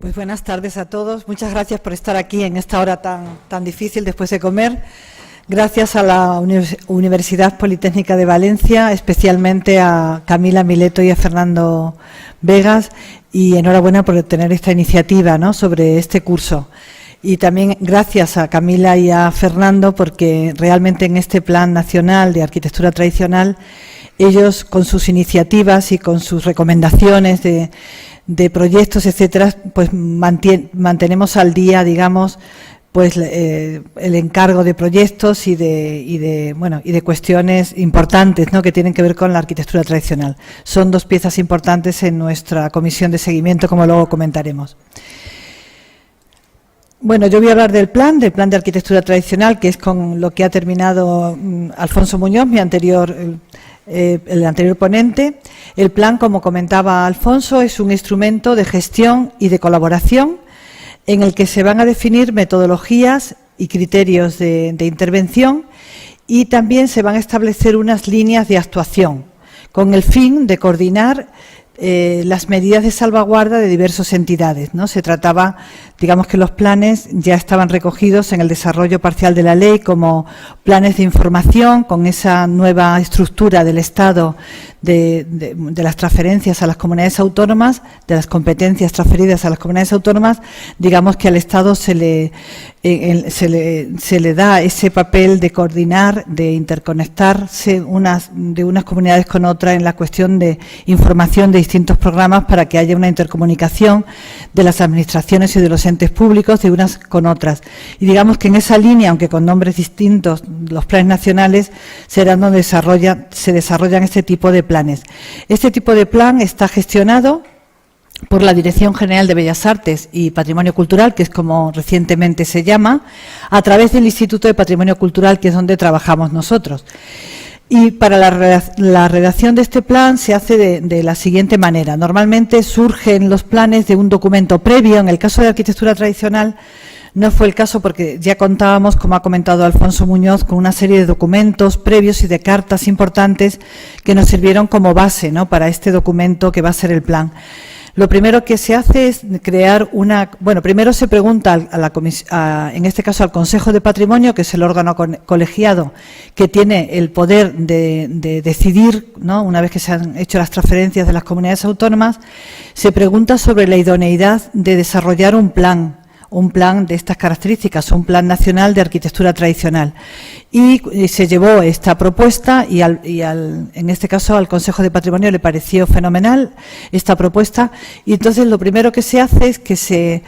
Pues buenas tardes a todos. Muchas gracias por estar aquí en esta hora tan difícil después de comer. Gracias a la Universidad Politécnica de Valencia, especialmente a Camila Mileto y a Fernando Vegas, y enhorabuena por tener esta iniciativa, ¿no?, sobre este curso. Y también gracias a Camila y a Fernando, porque realmente en este Plan Nacional de Arquitectura Tradicional, ellos con sus iniciativas y con sus recomendaciones de proyectos, etcétera, pues mantenemos al día, digamos, pues el encargo de proyectos y de cuestiones importantes, ¿no?, que tienen que ver con la arquitectura tradicional. Son dos piezas importantes en nuestra comisión de seguimiento, como luego comentaremos. Bueno, yo voy a hablar del plan de arquitectura tradicional, que es con lo que ha terminado Alfonso Muñoz, el anterior ponente. El plan, como comentaba Alfonso, es un instrumento de gestión y de colaboración en el que se van a definir metodologías y criterios de intervención, y también se van a establecer unas líneas de actuación con el fin de coordinar las medidas de salvaguarda de diversas entidades, ¿no? Se trataba, digamos, que los planes ya estaban recogidos en el desarrollo parcial de la ley como planes de información, con esa nueva estructura del Estado de las transferencias a las comunidades autónomas, de las competencias transferidas a las comunidades autónomas. Digamos que al Estado se le da ese papel de coordinar, de interconectarse de unas comunidades con otras en la cuestión de información de distintos programas, para que haya una intercomunicación de las administraciones y de los entes públicos de unas con otras. Y digamos que en esa línea, aunque con nombres distintos, los planes nacionales serán donde se desarrollan este tipo de planes. Este tipo de plan está gestionado por la Dirección General de Bellas Artes y Patrimonio Cultural, que es como recientemente se llama, a través del Instituto de Patrimonio Cultural, que es donde trabajamos nosotros. Y para la redacción de este plan se hace de la siguiente manera. Normalmente surgen los planes de un documento previo. En el caso de arquitectura tradicional no fue el caso, porque ya contábamos, como ha comentado Alfonso Muñoz, con una serie de documentos previos y de cartas importantes que nos sirvieron como base, ¿no?, para este documento que va a ser el plan. Lo primero que se hace es crear primero se pregunta en este caso al Consejo de Patrimonio, que es el órgano colegiado que tiene el poder de decidir, ¿no?, una vez que se han hecho las transferencias de las comunidades autónomas, se pregunta sobre la idoneidad de desarrollar un plan de estas características, un plan nacional de arquitectura tradicional. Y se llevó esta propuesta y en este caso al Consejo de Patrimonio le pareció fenomenal esta propuesta, y entonces lo primero que se hace es que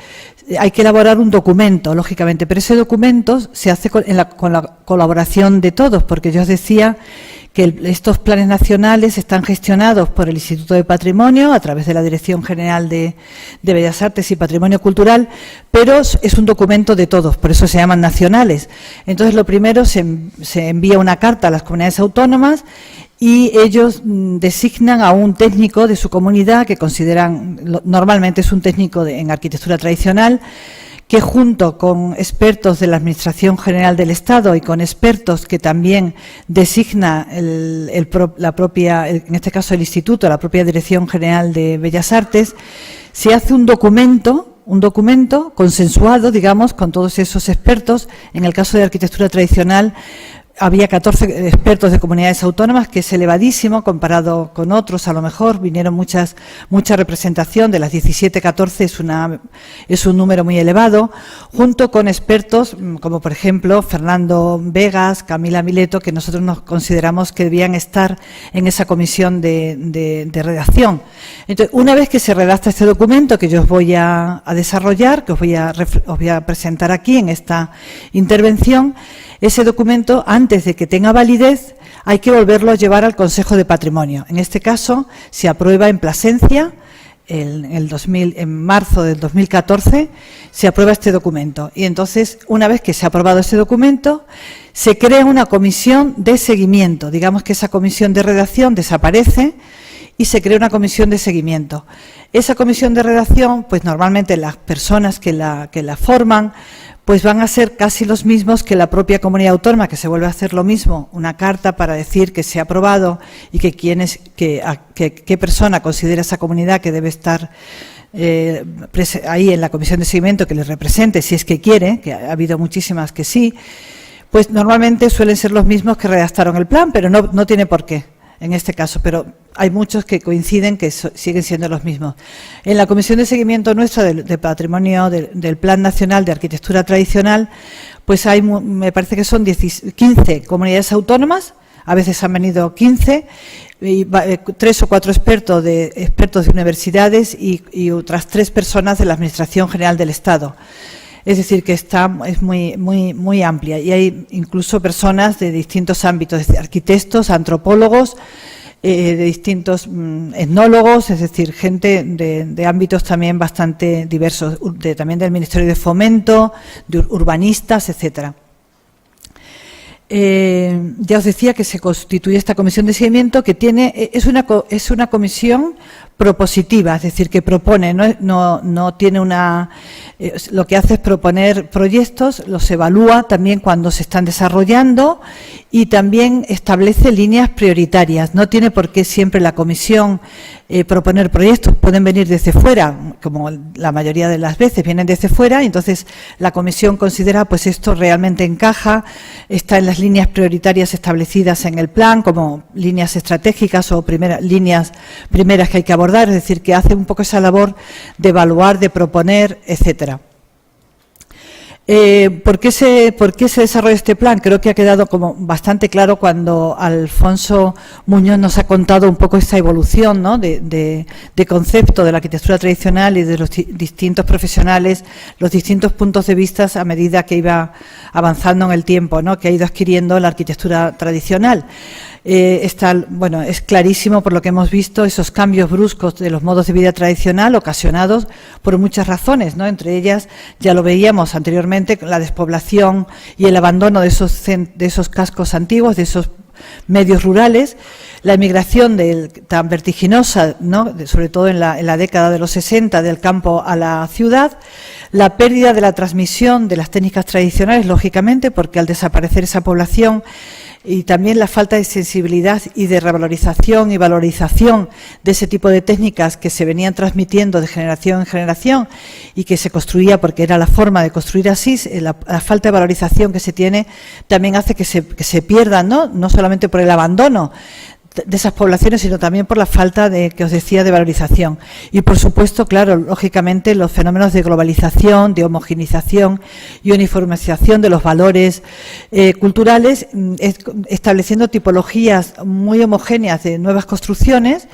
hay que elaborar un documento, lógicamente, pero ese documento se hace con la colaboración de todos, porque yo os decía que estos planes nacionales están gestionados por el Instituto de Patrimonio a través de la Dirección General de Bellas Artes y Patrimonio Cultural, pero es un documento de todos, por eso se llaman nacionales. Entonces, lo primero, se envía una carta a las comunidades autónomas y ellos designan a un técnico de su comunidad, que consideran, normalmente es un técnico en arquitectura tradicional, que junto con expertos de la Administración General del Estado y con expertos que también designa en este caso el Instituto, la propia Dirección General de Bellas Artes, se hace un documento consensuado, digamos, con todos esos expertos. En el caso de arquitectura tradicional había 14 expertos de comunidades autónomas, que es elevadísimo comparado con otros. A lo mejor vinieron mucha representación, de las 17, 14 es un número muy elevado, junto con expertos como, por ejemplo, Fernando Vegas, Camila Mileto, que nosotros nos consideramos que debían estar en esa comisión de redacción. Entonces, una vez que se redacta este documento, que yo os voy a desarrollar, que os voy a presentar aquí en esta intervención, ese documento, antes de que tenga validez, hay que volverlo a llevar al Consejo de Patrimonio. En este caso, se aprueba en Plasencia, en marzo del 2014, se aprueba este documento. Y entonces, una vez que se ha aprobado este documento, se crea una comisión de seguimiento. Digamos que esa comisión de redacción desaparece y se crea una comisión de seguimiento. Esa comisión de redacción, pues normalmente las personas que la forman, pues van a ser casi los mismos que la propia comunidad autónoma, que se vuelve a hacer lo mismo, una carta para decir que se ha aprobado y que qué persona considera esa comunidad que debe estar ahí en la comisión de seguimiento, que les represente, si es que quiere, que ha habido muchísimas que sí, pues normalmente suelen ser los mismos que redactaron el plan, pero no tiene por qué en este caso, pero hay muchos que coinciden que siguen siendo los mismos. En la comisión de seguimiento nuestra de patrimonio del Plan Nacional de Arquitectura Tradicional, pues hay, me parece que son 15 comunidades autónomas, a veces han venido 15, y 3 o 4 expertos de universidades y otras 3 personas de la Administración General del Estado. Es decir, que es muy amplia y hay incluso personas de distintos ámbitos, desde arquitectos, antropólogos, de distintos etnólogos, es decir, gente de ámbitos también bastante diversos, también del Ministerio de Fomento, de urbanistas, etcétera. Ya os decía que se constituye esta comisión de seguimiento que es una comisión propositiva, es decir, que propone, no tiene lo que hace es proponer proyectos, los evalúa también cuando se están desarrollando y también establece líneas prioritarias. No tiene por qué siempre la comisión proponer proyectos, pueden venir desde fuera, como la mayoría de las veces vienen desde fuera, y entonces la comisión considera pues esto realmente encaja, está en las líneas prioritarias establecidas en el plan como líneas estratégicas o líneas primeras que hay que abordar, es decir, que hace un poco esa labor de evaluar, de proponer, etcétera. ¿Por qué se desarrolla este plan? Creo que ha quedado como bastante claro cuando Alfonso Muñoz nos ha contado un poco esta evolución, ¿no?, de concepto de la arquitectura tradicional y de los distintos profesionales, los distintos puntos de vista a medida que iba avanzando en el tiempo, ¿no?, que ha ido adquiriendo la arquitectura tradicional. Es clarísimo por lo que hemos visto esos cambios bruscos de los modos de vida tradicional ocasionados por muchas razones, ¿no? Entre ellas, ya lo veíamos anteriormente, la despoblación y el abandono de esos cascos antiguos, de esos medios rurales, la emigración tan vertiginosa, ¿no?, sobre todo en la década de los 60, del campo a la ciudad, la pérdida de la transmisión de las técnicas tradicionales, lógicamente, porque al desaparecer esa población, y también la falta de sensibilidad y de revalorización y valorización de ese tipo de técnicas que se venían transmitiendo de generación en generación y que se construía porque era la forma de construir así, la falta de valorización que se tiene también hace que se pierdan, no solamente por el abandono de esas poblaciones, sino también por la falta que os decía, de valorización. Y, por supuesto, claro, lógicamente, los fenómenos de globalización, de homogeneización y uniformización de los valores culturales, estableciendo tipologías muy homogéneas de nuevas construcciones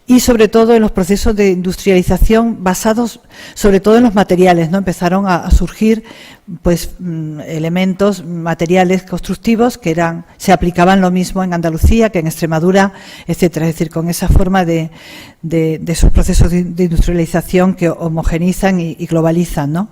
y, sobre todo, en los procesos de industrialización basados, sobre todo, en los materiales, ¿no? Empezaron a surgir pues elementos materiales constructivos que se aplicaban lo mismo en Andalucía que en Extremadura, etcétera, es decir, con esa forma de esos procesos de industrialización que homogenizan y globalizan, ¿no?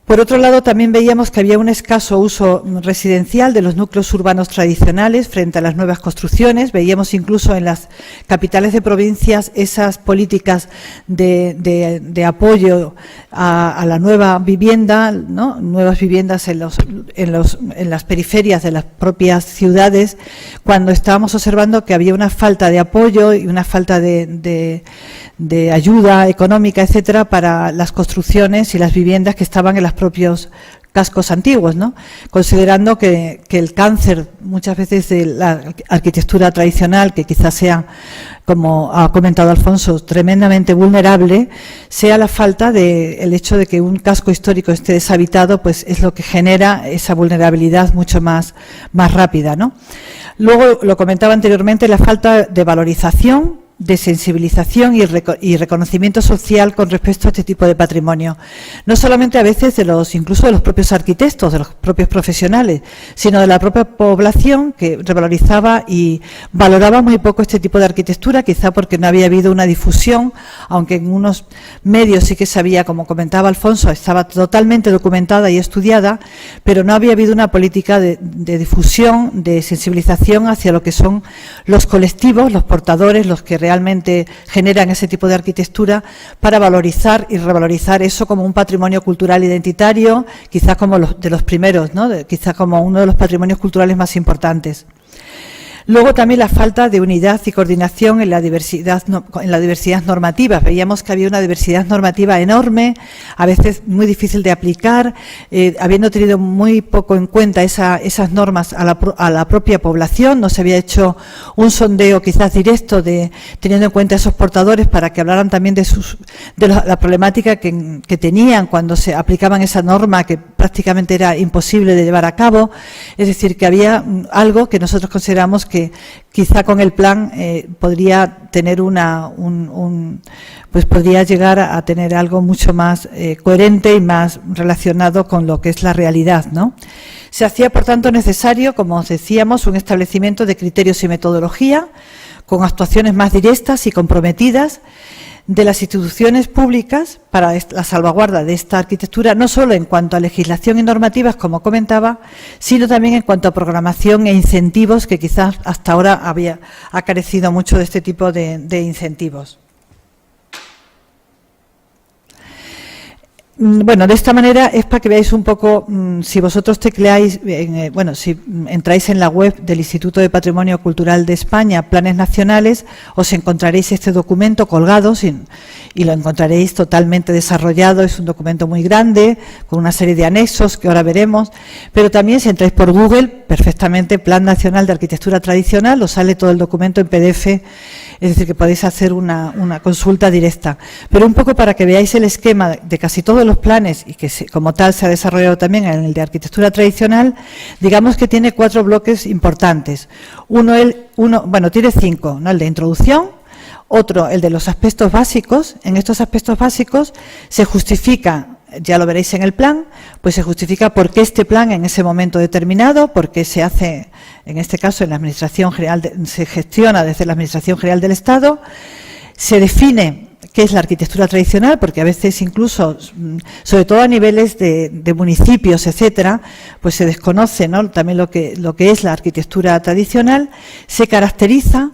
Por otro lado, también veíamos que había un escaso uso residencial de los núcleos urbanos tradicionales frente a las nuevas construcciones. Veíamos incluso en las capitales de provincias esas políticas de apoyo a la nueva vivienda, ¿no?, nuevas viviendas en las periferias de las propias ciudades, cuando estábamos observando que había una falta de apoyo y una falta de ayuda económica, etcétera, para las construcciones y las viviendas que estaban en los propios cascos antiguos, ¿no? Considerando que el cáncer muchas veces de la arquitectura tradicional, que quizás sea, como ha comentado Alfonso, tremendamente vulnerable, sea la falta el hecho de que un casco histórico esté deshabitado, pues es lo que genera esa vulnerabilidad mucho más rápida, ¿no? Luego, lo comentaba anteriormente, la falta de valorización, de sensibilización y reconocimiento social con respecto a este tipo de patrimonio. No solamente a veces incluso de los propios arquitectos, de los propios profesionales, sino de la propia población que revalorizaba y valoraba muy poco este tipo de arquitectura, quizá porque no había habido una difusión, aunque en unos medios sí que se había, como comentaba Alfonso, estaba totalmente documentada y estudiada, pero no había habido una política de difusión, de sensibilización hacia lo que son los colectivos, los portadores, los que realmente generan ese tipo de arquitectura, para valorizar y revalorizar eso como un patrimonio cultural identitario, quizás como de los primeros, ¿no? Quizás como uno de los patrimonios culturales más importantes. Luego también la falta de unidad y coordinación en la diversidad normativa. Veíamos que había una diversidad normativa enorme, a veces muy difícil de aplicar, habiendo tenido muy poco en cuenta esas normas a la propia población. No se había hecho un sondeo quizás directo teniendo en cuenta esos portadores para que hablaran también de la problemática que tenían cuando se aplicaban esa norma, que prácticamente era imposible de llevar a cabo. Es decir, que había algo que nosotros consideramos que quizá con el plan podría tener pues podría llegar a tener algo mucho más coherente y más relacionado con lo que es la realidad, ¿no? Se hacía, por tanto, necesario, como os decíamos, un establecimiento de criterios y metodología con actuaciones más directas y comprometidas de las instituciones públicas para la salvaguarda de esta arquitectura, no solo en cuanto a legislación y normativas, como comentaba, sino también en cuanto a programación e incentivos, que quizás hasta ahora ha carecido mucho de este tipo de incentivos. Bueno, de esta manera es para que veáis un poco, si vosotros tecleáis, si entráis en la web del Instituto de Patrimonio Cultural de España, Planes Nacionales, os encontraréis este documento colgado y lo encontraréis totalmente desarrollado. Es un documento muy grande, con una serie de anexos que ahora veremos, pero también si entráis por Google, perfectamente Plan Nacional de Arquitectura Tradicional, os sale todo el documento en PDF, es decir, que podéis hacer una consulta directa. Pero un poco para que veáis el esquema de casi todos los planes, y que como tal se ha desarrollado también en el de arquitectura tradicional, digamos que tiene 4 bloques importantes. Tiene 5, ¿no? El de introducción, otro, el de los aspectos básicos. En estos aspectos básicos se justifica, ya lo veréis en el plan, pues se justifica por qué este plan en ese momento determinado, por qué se hace, en este caso en la Administración General, se gestiona desde la Administración General del Estado, se define qué es la arquitectura tradicional, porque a veces incluso, sobre todo a niveles de municipios, etcétera, pues se desconoce, ¿no?, también lo que es la arquitectura tradicional. Se caracteriza.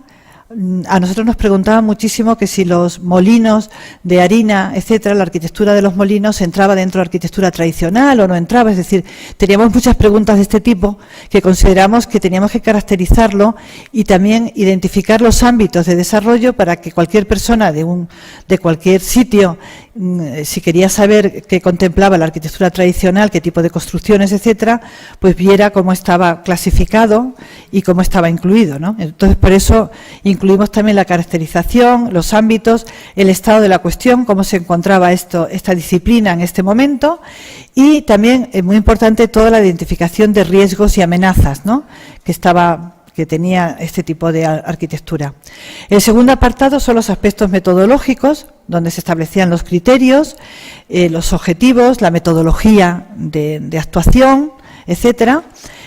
A nosotros nos preguntaban muchísimo que si los molinos de harina, etcétera, la arquitectura de los molinos entraba dentro de la arquitectura tradicional o no entraba. Es decir, teníamos muchas preguntas de este tipo que consideramos que teníamos que caracterizarlo y también identificar los ámbitos de desarrollo para que cualquier persona de cualquier sitio, si quería saber qué contemplaba la arquitectura tradicional, qué tipo de construcciones, etcétera, pues viera cómo estaba clasificado y cómo estaba incluido, ¿no? Entonces, por eso incluimos también la caracterización, los ámbitos, el estado de la cuestión, cómo se encontraba esta disciplina en este momento, y también, muy importante, toda la identificación de riesgos y amenazas, ¿no?, que tenía este tipo de arquitectura. El segundo apartado son los aspectos metodológicos, donde se establecían los criterios, los objetivos, la metodología de actuación, etcétera.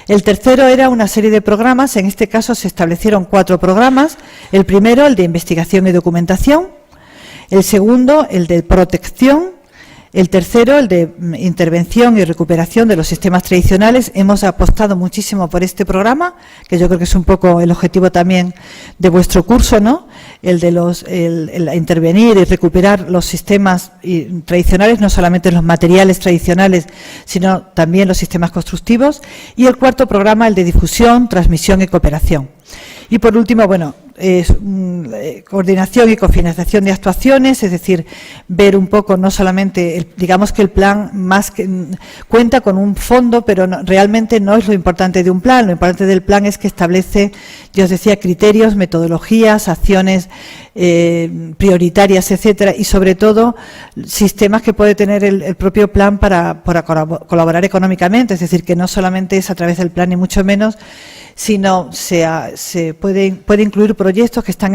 El tercero era una serie de programas. En este caso se establecieron 4 programas. El primero, el de investigación y documentación. El segundo, el de protección. El tercero, el de intervención y recuperación de los sistemas tradicionales. Hemos apostado muchísimo por este programa, que yo creo que es un poco el objetivo también de vuestro curso, ¿no? El de intervenir y recuperar los sistemas tradicionales, no solamente los materiales tradicionales, sino también los sistemas constructivos. Y el cuarto programa, el de difusión, transmisión y cooperación. Y por último, coordinación y cofinanciación de actuaciones, es decir, ver un poco, no solamente, digamos que el plan cuenta con un fondo, pero realmente no es lo importante de un plan. Lo importante del plan es que establece, yo os decía, criterios, metodologías, acciones prioritarias, etcétera, y sobre todo sistemas que puede tener el propio plan para colaborar económicamente, es decir, que no solamente es a través del plan, ni mucho menos, sino se puede incluir proyectos que están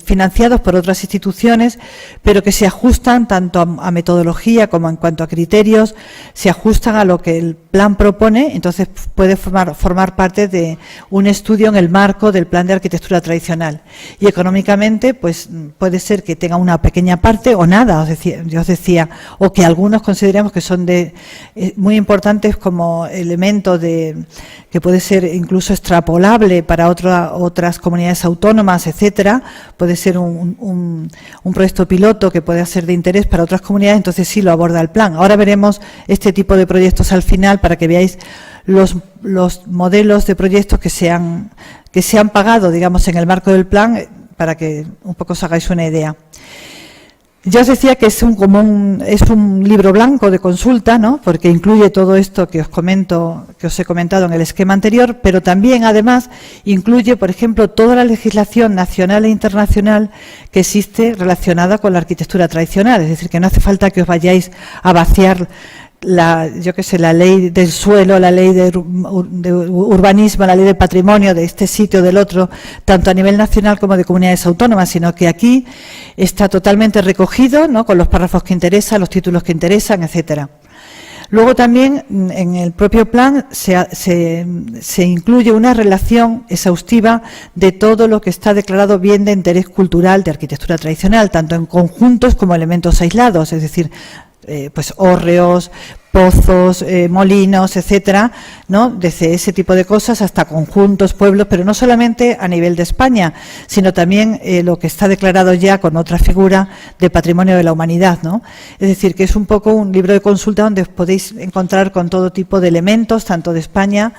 financiados por otras instituciones, pero que se ajustan tanto a metodología como en cuanto a criterios, se ajustan a lo que el plan propone. Entonces puede formar parte de un estudio en el marco marco del plan de arquitectura tradicional. Y económicamente, pues puede ser que tenga una pequeña parte o nada, yo os decía, o que algunos consideremos que son muy importantes como elemento que puede ser incluso extrapolable para otras comunidades autónomas, etcétera. Puede ser un proyecto piloto que pueda ser de interés para otras comunidades, entonces sí lo aborda el plan. Ahora veremos este tipo de proyectos al final para que veáis los modelos de proyectos que se han pagado, digamos, en el marco del plan, para que un poco os hagáis una idea. Ya os decía que es un libro blanco de consulta, ¿no? Porque incluye todo esto que os he comentado en el esquema anterior, pero también, además, incluye, por ejemplo, toda la legislación nacional e internacional que existe relacionada con la arquitectura tradicional. Es decir, que no hace falta que os vayáis a vaciar la ley del suelo, la ley de urbanismo, la ley del patrimonio de este sitio, del otro, tanto a nivel nacional como de comunidades autónomas, sino que aquí está totalmente recogido, ¿no?, con los párrafos que interesan, los títulos que interesan, etcétera. Luego también en el propio plan se incluye una relación exhaustiva de todo lo que está declarado bien de interés cultural de arquitectura tradicional, tanto en conjuntos como elementos aislados, es decir, pues hórreos, pozos, molinos, etcétera, ¿no? Desde ese tipo de cosas hasta conjuntos, pueblos, pero no solamente a nivel de España, sino también lo que está declarado ya con otra figura de patrimonio de la humanidad, ¿no? Es decir, que es un poco un libro de consulta donde os podéis encontrar con todo tipo de elementos, tanto de España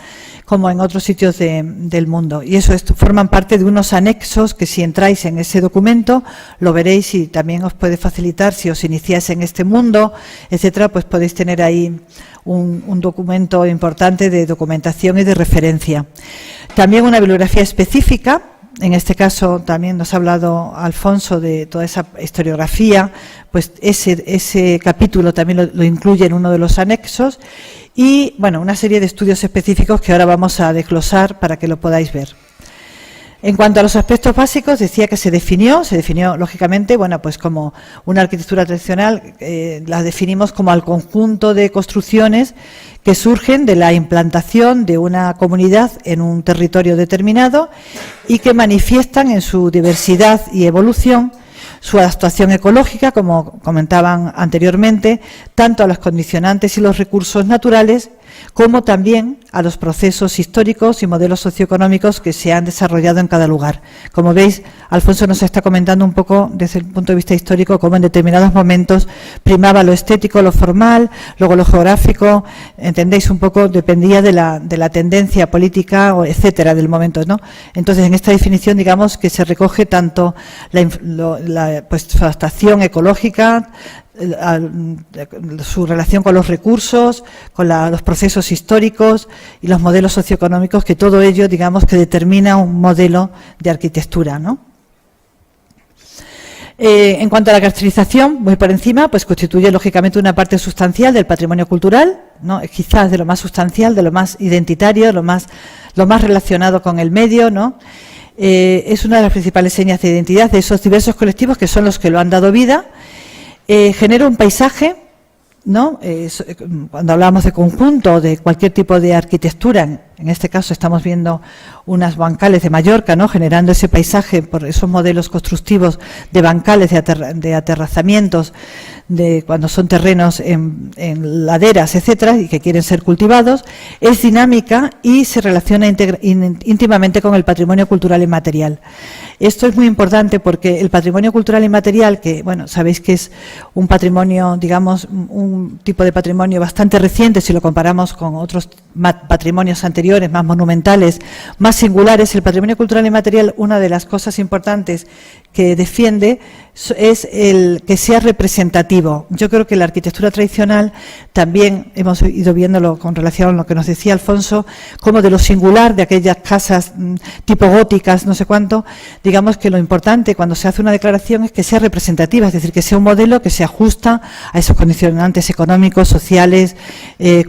como en otros sitios del mundo. Y esto forman parte de unos anexos que, si entráis en ese documento, lo veréis, y también os puede facilitar, si os iniciáis en este mundo, etcétera, pues podéis tener ahí un documento importante de documentación y de referencia. También una bibliografía específica. En este caso también nos ha hablado Alfonso de toda esa historiografía, pues ese capítulo también lo incluye en uno de los anexos, y bueno, una serie de estudios específicos que ahora vamos a desglosar para que lo podáis ver. En cuanto a los aspectos básicos, decía que se definió lógicamente, bueno, pues como una arquitectura tradicional, la definimos como al conjunto de construcciones que surgen de la implantación de una comunidad en un territorio determinado y que manifiestan en su diversidad y evolución su adaptación ecológica, como comentaban anteriormente, tanto a los condicionantes y los recursos naturales, como también a los procesos históricos y modelos socioeconómicos que se han desarrollado en cada lugar. Como veis, Alfonso nos está comentando un poco desde el punto de vista histórico cómo en determinados momentos primaba lo estético, lo formal, luego lo geográfico, entendéis un poco, dependía de la tendencia política, etcétera, del momento, ¿no? Entonces, en esta definición, digamos que se recoge tanto su adaptación ecológica, su relación con los recursos, con los procesos históricos y los modelos socioeconómicos, que todo ello, digamos, que determina un modelo de arquitectura, ¿no? En cuanto a la caracterización, muy por encima, pues constituye lógicamente una parte sustancial del patrimonio cultural, ¿no? Quizás de lo más sustancial, de lo más identitario, lo más relacionado con el medio, ¿no? Es una de las principales señas de identidad de esos diversos colectivos que son los que lo han dado vida. Genera un paisaje, ¿no? Cuando hablamos de conjunto, de cualquier tipo de arquitectura, en este caso estamos viendo unas bancales de Mallorca, ¿no?, generando ese paisaje por esos modelos constructivos de bancales, de aterrazamientos, de cuando son terrenos en laderas, etcétera, y que quieren ser cultivados. Es dinámica y se relaciona íntimamente con el patrimonio cultural inmaterial. Esto es muy importante porque el patrimonio cultural inmaterial, que, bueno, sabéis que es un patrimonio, digamos, un tipo de patrimonio bastante reciente si lo comparamos con otros patrimonios anteriores, más monumentales, más singulares. El patrimonio cultural inmaterial, una de las cosas importantes que defiende es el que sea representativo. Yo creo que la arquitectura tradicional, también hemos ido viéndolo con relación a lo que nos decía Alfonso, como de lo singular de aquellas casas tipo góticas, no sé cuánto, digamos que lo importante cuando se hace una declaración es que sea representativa, es decir, que sea un modelo que se ajusta a esos condicionantes económicos, sociales,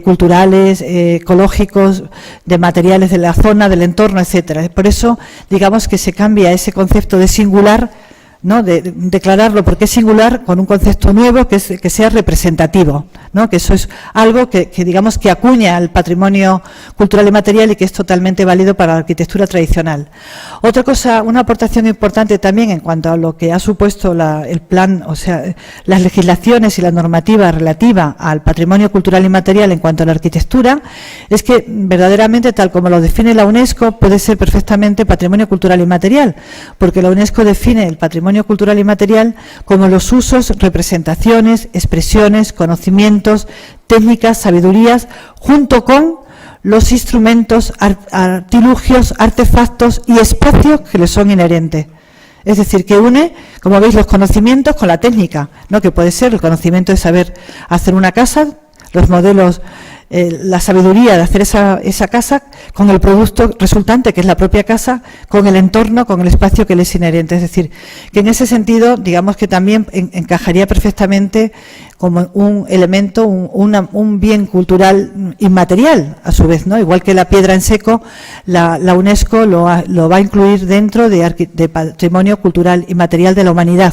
culturales, ecológicos, de materiales de la zona, del entorno, etcétera. Por eso, digamos que se cambia ese concepto de singular, ¿no? De declararlo porque es singular con un concepto nuevo que sea representativo, ¿no? Que eso es algo que digamos que acuña al patrimonio cultural y material y que es totalmente válido para la arquitectura tradicional. Otra cosa, una aportación importante también en cuanto a lo que ha supuesto el plan, o sea, las legislaciones y la normativa relativa al patrimonio cultural y material en cuanto a la arquitectura, es que verdaderamente, tal como lo define la UNESCO, puede ser perfectamente patrimonio cultural y material, porque la UNESCO define el patrimonio cultural y material como los usos, representaciones, expresiones, conocimientos, técnicas, sabidurías, junto con los instrumentos, artilugios, artefactos y espacios que le son inherentes. Es decir, que une, como veis, los conocimientos con la técnica, ¿no? Que puede ser el conocimiento de saber hacer una casa, los modelos, la sabiduría de hacer esa casa con el producto resultante, que es la propia casa, con el entorno, con el espacio que le es inherente. Es decir, que en ese sentido, digamos que también encajaría perfectamente como un elemento, un bien cultural inmaterial, a su vez, ¿no? Igual que la piedra en seco, la UNESCO lo va a incluir dentro de patrimonio cultural inmaterial de la humanidad.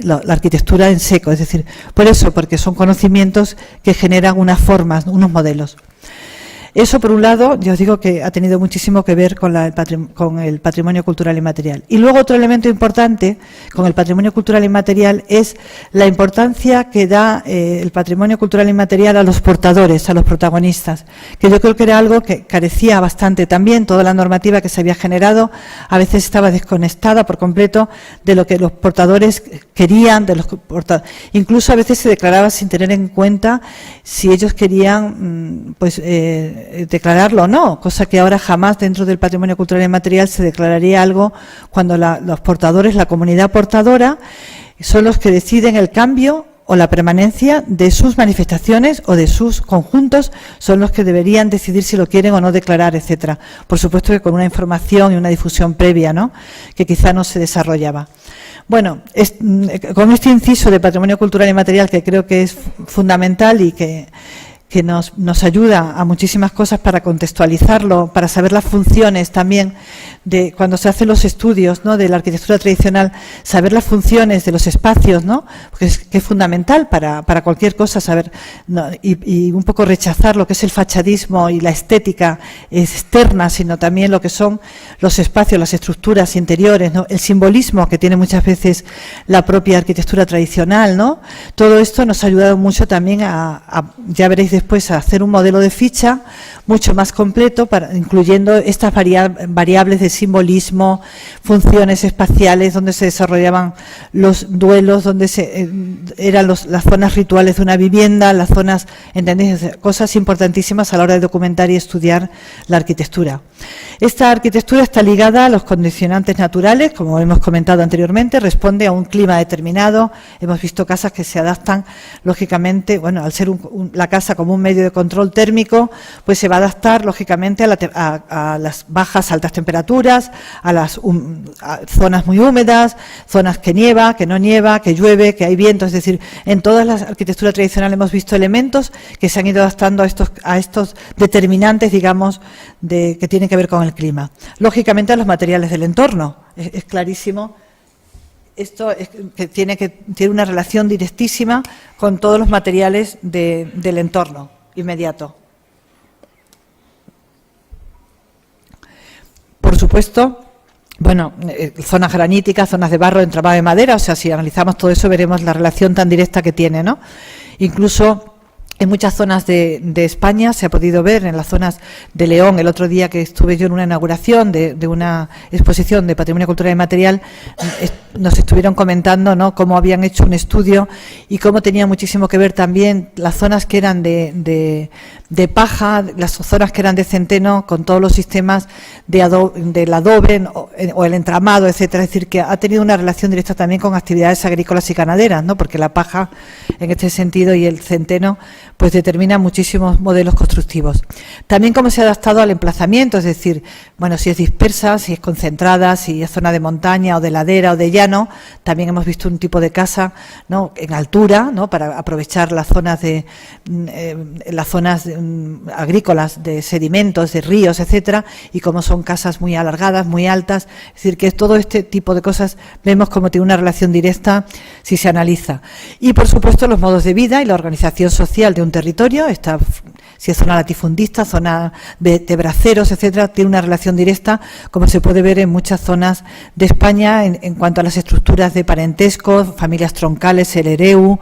La arquitectura en seco, es decir, por eso, porque son conocimientos que generan unas formas, unos modelos. Eso, por un lado, yo os digo que ha tenido muchísimo que ver con el patrimonio cultural y material. Y luego otro elemento importante con el patrimonio cultural y material es la importancia que da el patrimonio cultural y material a los portadores, a los protagonistas, que yo creo que era algo que carecía bastante también. Toda la normativa que se había generado a veces estaba desconectada por completo de lo que los portadores querían, incluso a veces se declaraba sin tener en cuenta si ellos querían declararlo o no, cosa que ahora jamás dentro del patrimonio cultural y material se declararía algo cuando los portadores, la comunidad portadora, son los que deciden el cambio o la permanencia de sus manifestaciones o de sus conjuntos, son los que deberían decidir si lo quieren o no declarar, etcétera. Por supuesto que con una información y una difusión previa, ¿no?, que quizá no se desarrollaba. Bueno, con este inciso de patrimonio cultural y material, que creo que es fundamental y que nos ayuda a muchísimas cosas para contextualizarlo, para saber las funciones también de cuando se hacen los estudios, ¿no?, de la arquitectura tradicional, saber las funciones de los espacios, ¿no?, porque es fundamental para cualquier cosa saber, ¿no?, y un poco rechazar lo que es el fachadismo y la estética externa, sino también lo que son los espacios, las estructuras interiores, ¿no?, el simbolismo que tiene muchas veces la propia arquitectura tradicional, ¿no? Todo esto nos ha ayudado mucho también ya veréis después, a hacer un modelo de ficha mucho más completo, incluyendo estas variables de simbolismo, funciones espaciales, donde se desarrollaban los duelos, donde eran las zonas rituales de una vivienda, las zonas, ¿entendéis?, cosas importantísimas a la hora de documentar y estudiar la arquitectura. Esta arquitectura está ligada a los condicionantes naturales, como hemos comentado anteriormente, responde a un clima determinado. Hemos visto casas que se adaptan, lógicamente, bueno, al ser la casa como un medio de control térmico, pues se va a adaptar, lógicamente, a las bajas, altas temperaturas, a las zonas muy húmedas, zonas que nieva, que no nieva, que llueve, que hay viento. Es decir, en todas las arquitecturas tradicionales hemos visto elementos que se han ido adaptando a estos determinantes, digamos, que tienen que ver con el clima. Lógicamente, a los materiales del entorno. Es clarísimo. Esto tiene una relación directísima con todos los materiales del entorno inmediato. Por supuesto, bueno, zonas graníticas, zonas de barro, entramado de madera, o sea, si analizamos todo eso veremos la relación tan directa que tiene, ¿no? Incluso en muchas zonas de España se ha podido ver, en las zonas de León, el otro día que estuve yo en una inauguración de una exposición de patrimonio cultural y material, nos estuvieron comentando, ¿no?, cómo habían hecho un estudio y cómo tenía muchísimo que ver también las zonas que eran de paja, las zonas que eran de centeno, con todos los sistemas del adobe o el entramado, etcétera. Es decir, que ha tenido una relación directa también con actividades agrícolas y ganaderas, ¿no?, porque la paja, en este sentido, y el centeno, pues determina muchísimos modelos constructivos. También cómo se ha adaptado al emplazamiento, es decir, bueno, si es dispersa, si es concentrada, si es zona de montaña o de ladera o de llano. También hemos visto un tipo de casa, ¿no?, en altura, ¿no?, para aprovechar las zonas agrícolas de sedimentos, de ríos, etcétera, y como son casas muy alargadas, muy altas. Es decir, que todo este tipo de cosas vemos como tiene una relación directa si se analiza. Y, por supuesto, los modos de vida y la organización social de un territorio, si es zona latifundista, zona de braceros, etcétera, tiene una relación directa, como se puede ver en muchas zonas de España, en cuanto a las estructuras de parentesco, familias troncales, el hereu,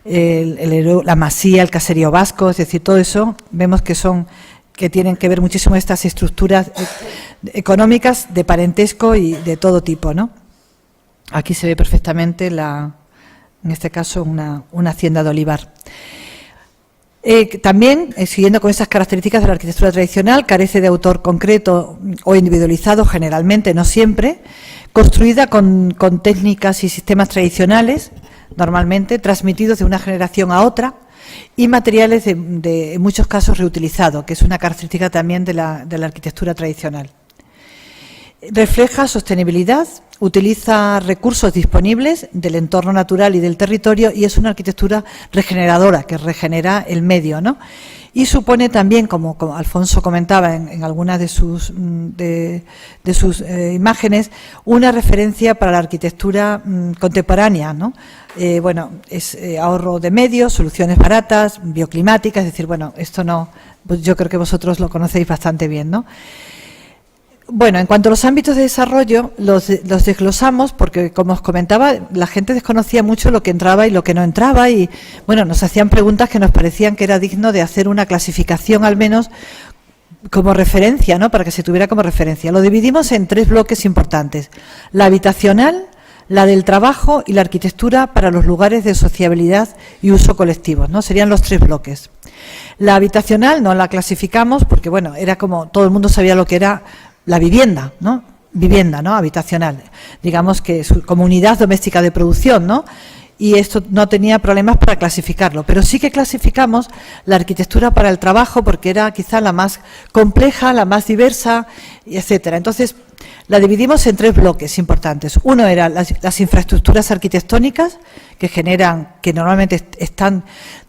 la masía, el caserío vasco. Es decir, todo eso vemos que tienen que ver muchísimo estas estructuras económicas de parentesco y de todo tipo, ¿no? Aquí se ve perfectamente en este caso una hacienda de olivar. También, siguiendo con esas características de la arquitectura tradicional, carece de autor concreto o individualizado, generalmente, no siempre, construida con técnicas y sistemas tradicionales, normalmente transmitidos de una generación a otra, y materiales en muchos casos reutilizados, que es una característica también de la arquitectura tradicional. Refleja sostenibilidad, utiliza recursos disponibles del entorno natural y del territorio, y es una arquitectura regeneradora, que regenera el medio, ¿no? Y supone también, como Alfonso comentaba en algunas de sus imágenes, una referencia para la arquitectura contemporánea, ¿no? Bueno, es ahorro de medios, soluciones baratas, bioclimáticas. Es decir, bueno, esto no, pues yo creo que vosotros lo conocéis bastante bien, ¿no? Bueno, en cuanto a los ámbitos de desarrollo, los desglosamos porque, como os comentaba, la gente desconocía mucho lo que entraba y lo que no entraba, y bueno, nos hacían preguntas que nos parecían que era digno de hacer una clasificación al menos como referencia, ¿no?, para que se tuviera como referencia. Lo dividimos en 3 bloques importantes: la habitacional, la del trabajo y la arquitectura para los lugares de sociabilidad y uso colectivo, ¿no? Serían los 3 bloques. La habitacional no la clasificamos porque, bueno, era como todo el mundo sabía lo que era la vivienda, ¿no? Vivienda, ¿no?, habitacional. Digamos que es como unidad doméstica de producción, ¿no? Y esto no tenía problemas para clasificarlo, pero sí que clasificamos la arquitectura para el trabajo porque era quizá la más compleja, la más diversa, etcétera. Entonces, la dividimos en 3 bloques importantes. Uno era las infraestructuras arquitectónicas, que normalmente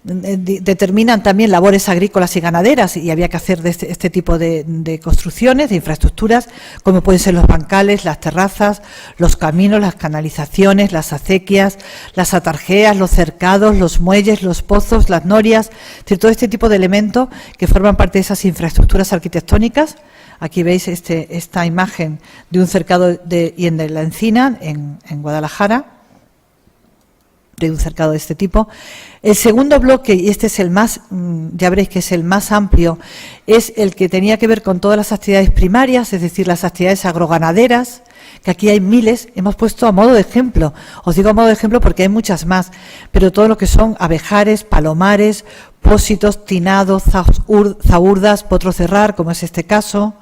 determinan también labores agrícolas y ganaderas, y había que hacer este tipo de construcciones, de infraestructuras, como pueden ser los bancales, las terrazas, los caminos, las canalizaciones, las acequias, las atarjeas, los cercados, los muelles, los pozos, las norias, es decir, todo este tipo de elementos que forman parte de esas infraestructuras arquitectónicas. Aquí veis esta imagen de un cercado de la Encina, en Guadalajara, de un cercado de este tipo. El segundo bloque, y este es el más, ya veréis que es el más amplio, es el que tenía que ver con todas las actividades primarias, es decir, las actividades agroganaderas, que aquí hay miles, hemos puesto a modo de ejemplo. Os digo a modo de ejemplo porque hay muchas más, pero todo lo que son abejares, palomares, pósitos, tinados, zaurdas, potros cerrar, como es este caso,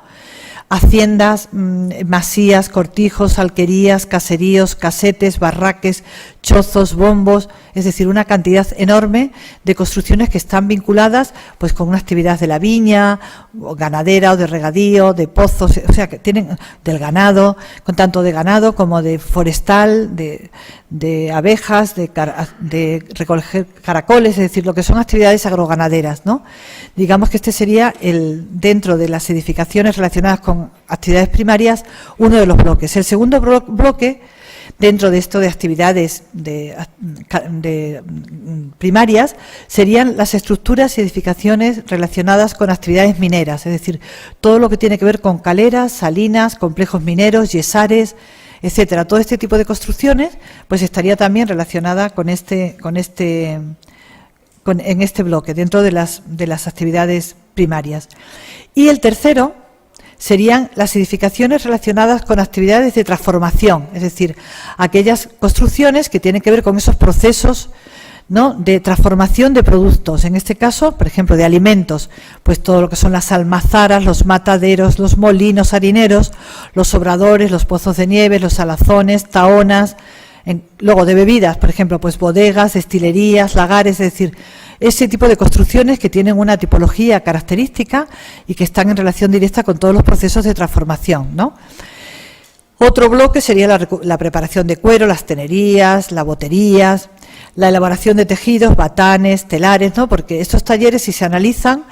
haciendas, masías, cortijos, alquerías, caseríos, casetes, barraques, chozos, bombos, es decir, una cantidad enorme de construcciones que están vinculadas pues con una actividad de la viña, o ganadera, o de regadío, de pozos, o sea, que tienen del ganado, con tanto de ganado como de forestal, de abejas, de recoger caracoles, es decir, lo que son actividades agroganaderas, ¿no? Digamos que este sería dentro de las edificaciones relacionadas con actividades primarias, uno de los bloques. El segundo bloque, dentro de esto de actividades primarias, serían las estructuras y edificaciones relacionadas con actividades mineras, es decir, todo lo que tiene que ver con caleras, salinas, complejos mineros, yesares, etcétera. Todo este tipo de construcciones pues estaría también relacionada en este bloque, dentro de las actividades primarias. Y el tercero serían las edificaciones relacionadas con actividades de transformación, es decir, aquellas construcciones que tienen que ver con esos procesos, ¿no?, de transformación de productos, en este caso, por ejemplo, de alimentos, pues todo lo que son las almazaras, los mataderos, los molinos harineros, los obradores, los pozos de nieve, los salazones, tahonas. Luego de bebidas, por ejemplo, pues bodegas, destilerías, lagares, es decir, ese tipo de construcciones que tienen una tipología característica y que están en relación directa con todos los procesos de transformación, ¿no? Otro bloque sería la preparación de cuero, las tenerías, las boterías, la elaboración de tejidos, batanes, telares, ¿no? Porque estos talleres, si se analizan,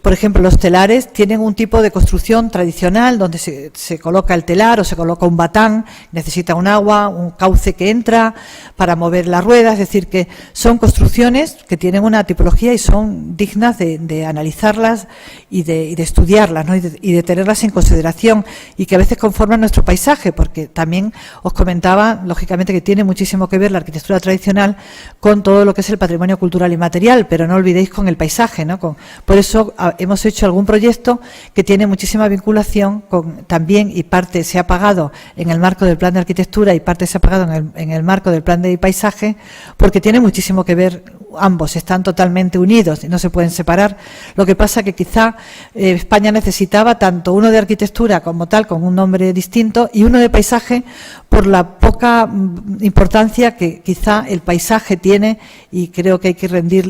por ejemplo, los telares tienen un tipo de construcción tradicional donde se coloca el telar o se coloca un batán, necesita un agua, un cauce que entra para mover la rueda, es decir, que son construcciones que tienen una tipología y son dignas de analizarlas y de estudiarlas, ¿no? y de tenerlas en consideración, y que a veces conforman nuestro paisaje, porque también os comentaba, lógicamente, que tiene muchísimo que ver la arquitectura tradicional con todo lo que es el patrimonio cultural y material, pero no olvidéis con el paisaje, ¿no? Por eso hemos hecho algún proyecto que tiene muchísima vinculación con también, y parte se ha pagado en el marco del plan de arquitectura y parte se ha pagado en el marco del plan de paisaje, porque tiene muchísimo que ver, ambos están totalmente unidos y no se pueden separar. Lo que pasa que quizá España necesitaba tanto uno de arquitectura como tal, con un nombre distinto, y uno de paisaje por la poca importancia que quizá el paisaje tiene, y creo que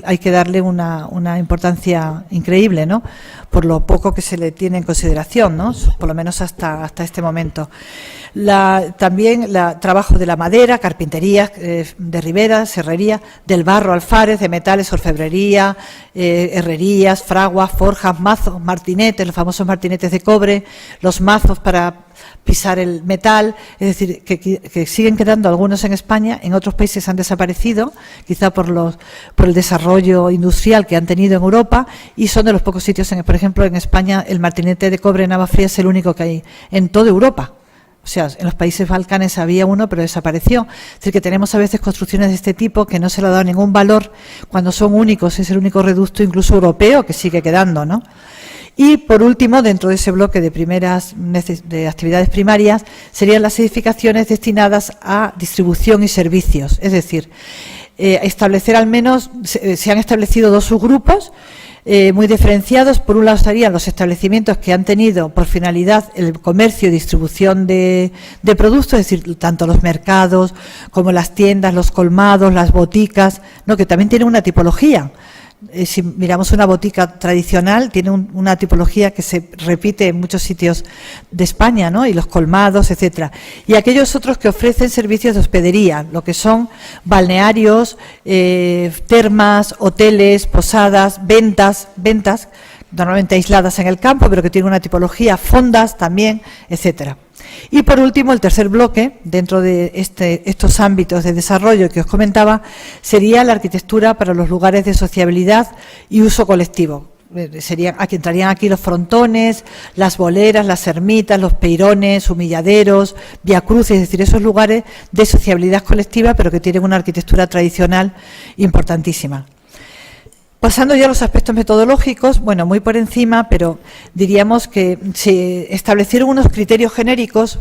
hay que darle una importancia increíble, ¿no? Por lo poco que se le tiene en consideración, ¿no? Por lo menos hasta este momento. También el trabajo de la madera, carpintería, de ribera, serrería, del barro, alfares, de metales, orfebrería, herrerías, fraguas, forjas, mazos, martinetes, los famosos martinetes de cobre, los mazos para pisar el metal, es decir, que siguen quedando algunos en España, en otros países han desaparecido, quizá por el desarrollo industrial que han tenido en Europa, y son de los pocos sitios, por ejemplo, en España el martinete de cobre en Navafría es el único que hay en toda Europa. O sea, en los países balcanes había uno, pero desapareció. Es decir, que tenemos a veces construcciones de este tipo que no se le ha dado ningún valor cuando son únicos, es el único reducto incluso europeo que sigue quedando, ¿no? Y, por último, dentro de ese bloque de actividades primarias, serían las edificaciones destinadas a distribución y servicios. Es decir, establecer al menos, se han establecido dos subgrupos muy diferenciados. Por un lado estarían los establecimientos que han tenido por finalidad el comercio y distribución de productos, es decir, tanto los mercados como las tiendas, los colmados, las boticas, ¿no? Que también tienen una tipología. Si miramos una botica tradicional, tiene una tipología que se repite en muchos sitios de España, ¿no? Y los colmados, etcétera. Y aquellos otros que ofrecen servicios de hospedería, lo que son balnearios, termas, hoteles, posadas, ventas, normalmente aisladas en el campo, pero que tienen una tipología, fondas también, etcétera. Y por último, el tercer bloque, dentro de estos ámbitos de desarrollo que os comentaba, sería la arquitectura para los lugares de sociabilidad y uso colectivo. Entrarían aquí los frontones, las boleras, las ermitas, los peirones, humilladeros, viacruces, es decir, esos lugares de sociabilidad colectiva, pero que tienen una arquitectura tradicional importantísima. Pasando ya a los aspectos metodológicos, bueno, muy por encima, pero diríamos que se establecieron unos criterios genéricos,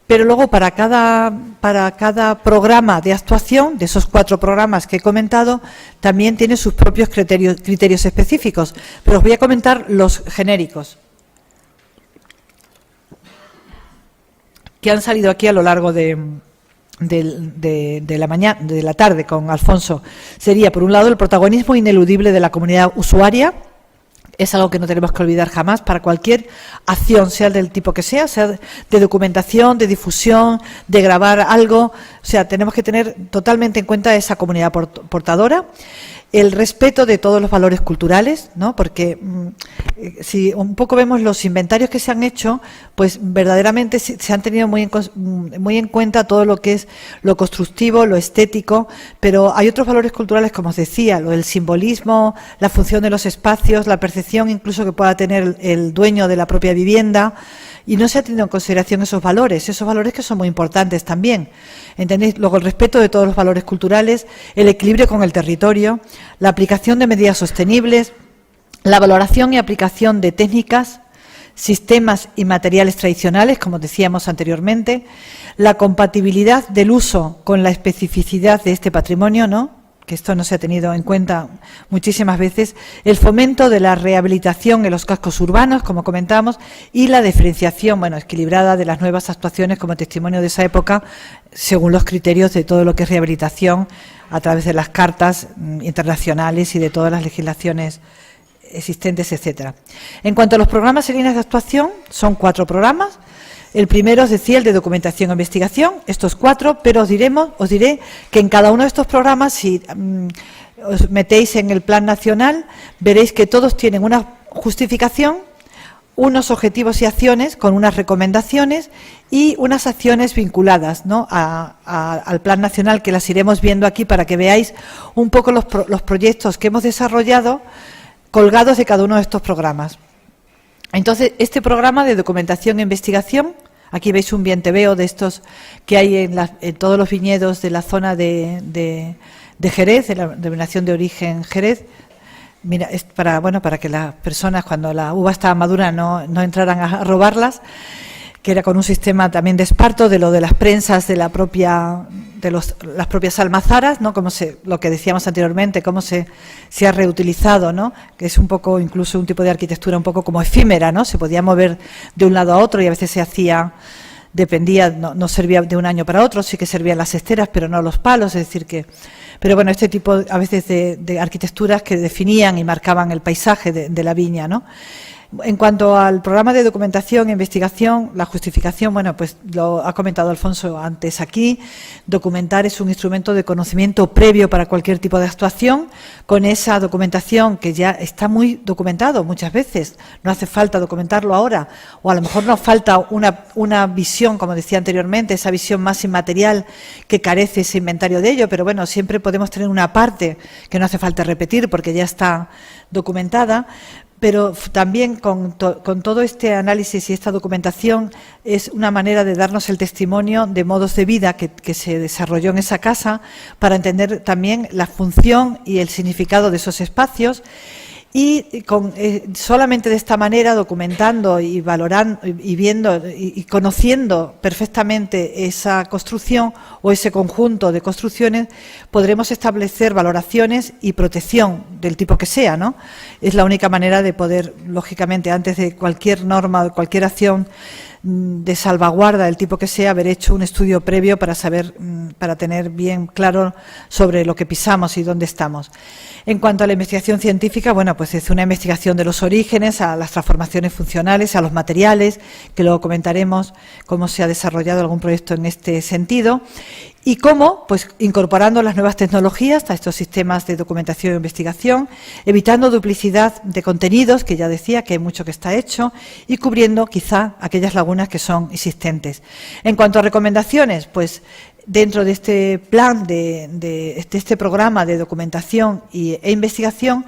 pero luego para cada programa de actuación, de esos 4 programas que he comentado, también tiene sus propios criterios específicos, pero os voy a comentar los genéricos que han salido aquí a lo largo de la tarde con Alfonso. Sería, por un lado, el protagonismo ineludible de la comunidad usuaria. Es algo que no tenemos que olvidar jamás para cualquier acción, sea del tipo que sea de documentación, de difusión, de grabar algo. O sea, tenemos que tener totalmente en cuenta esa comunidad portadora. El respeto de todos los valores culturales, ¿no? Porque si un poco vemos los inventarios que se han hecho, pues verdaderamente se han tenido muy en cuenta todo lo que es lo constructivo, lo estético, pero hay otros valores culturales, como os decía, lo del simbolismo, la función de los espacios, la percepción incluso que pueda tener el dueño de la propia vivienda, y no se ha tenido en consideración esos valores que son muy importantes también. ¿Entendéis? Luego, el respeto de todos los valores culturales, el equilibrio con el territorio, la aplicación de medidas sostenibles, la valoración y aplicación de técnicas, sistemas y materiales tradicionales, como decíamos anteriormente, la compatibilidad del uso con la especificidad de este patrimonio, ¿no? que esto no se ha tenido en cuenta muchísimas veces, el fomento de la rehabilitación en los cascos urbanos, como comentamos, y la diferenciación, bueno, equilibrada de las nuevas actuaciones como testimonio de esa época, según los criterios de todo lo que es rehabilitación a través de las cartas internacionales y de todas las legislaciones existentes, etcétera. En cuanto a los programas y líneas de actuación, son 4 programas. El primero, os decía, el de documentación e investigación, estos 4, pero os diré que en cada uno de estos programas, si os metéis en el plan nacional, veréis que todos tienen una justificación, unos objetivos y acciones con unas recomendaciones y unas acciones vinculadas, ¿no?, al plan nacional, que las iremos viendo aquí para que veáis un poco los proyectos que hemos desarrollado colgados de cada uno de estos programas. Entonces, este programa de documentación e investigación, aquí veis un vienteveo de estos que hay en todos los viñedos de la zona de Jerez, de la denominación de origen Jerez. Mira, es para que las personas, cuando la uva estaba madura, no entraran a robarlas, que era con un sistema también de esparto, de lo de las prensas de las propias almazaras, ¿no? Lo que decíamos anteriormente, cómo se ha reutilizado, ¿no?, que es un poco, incluso un tipo de arquitectura un poco como efímera, ¿no? Se podía mover de un lado a otro y a veces se hacía, dependía, no servía de un año para otro, sí que servían las esteras, pero no los palos, es decir que... Pero bueno, este tipo a veces de arquitecturas que definían y marcaban el paisaje de la viña, ¿no? En cuanto al programa de documentación e investigación, la justificación, bueno, pues lo ha comentado Alfonso antes aquí. Documentar es un instrumento de conocimiento previo para cualquier tipo de actuación. Con esa documentación que ya está muy documentado muchas veces, no hace falta documentarlo ahora, o a lo mejor nos falta una visión, como decía anteriormente, esa visión más inmaterial que carece ese inventario de ello, pero bueno, siempre podemos tener una parte que no hace falta repetir porque ya está documentada. Pero también con todo este análisis y esta documentación es una manera de darnos el testimonio de modos de vida que se desarrolló en esa casa, para entender también la función y el significado de esos espacios. Y solamente de esta manera, documentando y valorando y viendo y conociendo perfectamente esa construcción o ese conjunto de construcciones, podremos establecer valoraciones y protección del tipo que sea, ¿no? Es la única manera de poder, lógicamente, antes de cualquier norma o cualquier acción de salvaguarda del tipo que sea, haber hecho un estudio previo para saber, para tener bien claro sobre lo que pisamos y dónde estamos. En cuanto a la investigación científica, bueno, pues es una investigación de los orígenes, a las transformaciones funcionales, a los materiales, que luego comentaremos cómo se ha desarrollado algún proyecto en este sentido, y cómo, pues incorporando las nuevas tecnologías a estos sistemas de documentación e investigación, evitando duplicidad de contenidos, que ya decía que hay mucho que está hecho, y cubriendo quizá aquellas lagunas que son existentes. En cuanto a recomendaciones, pues dentro de este plan, de este programa de documentación e investigación,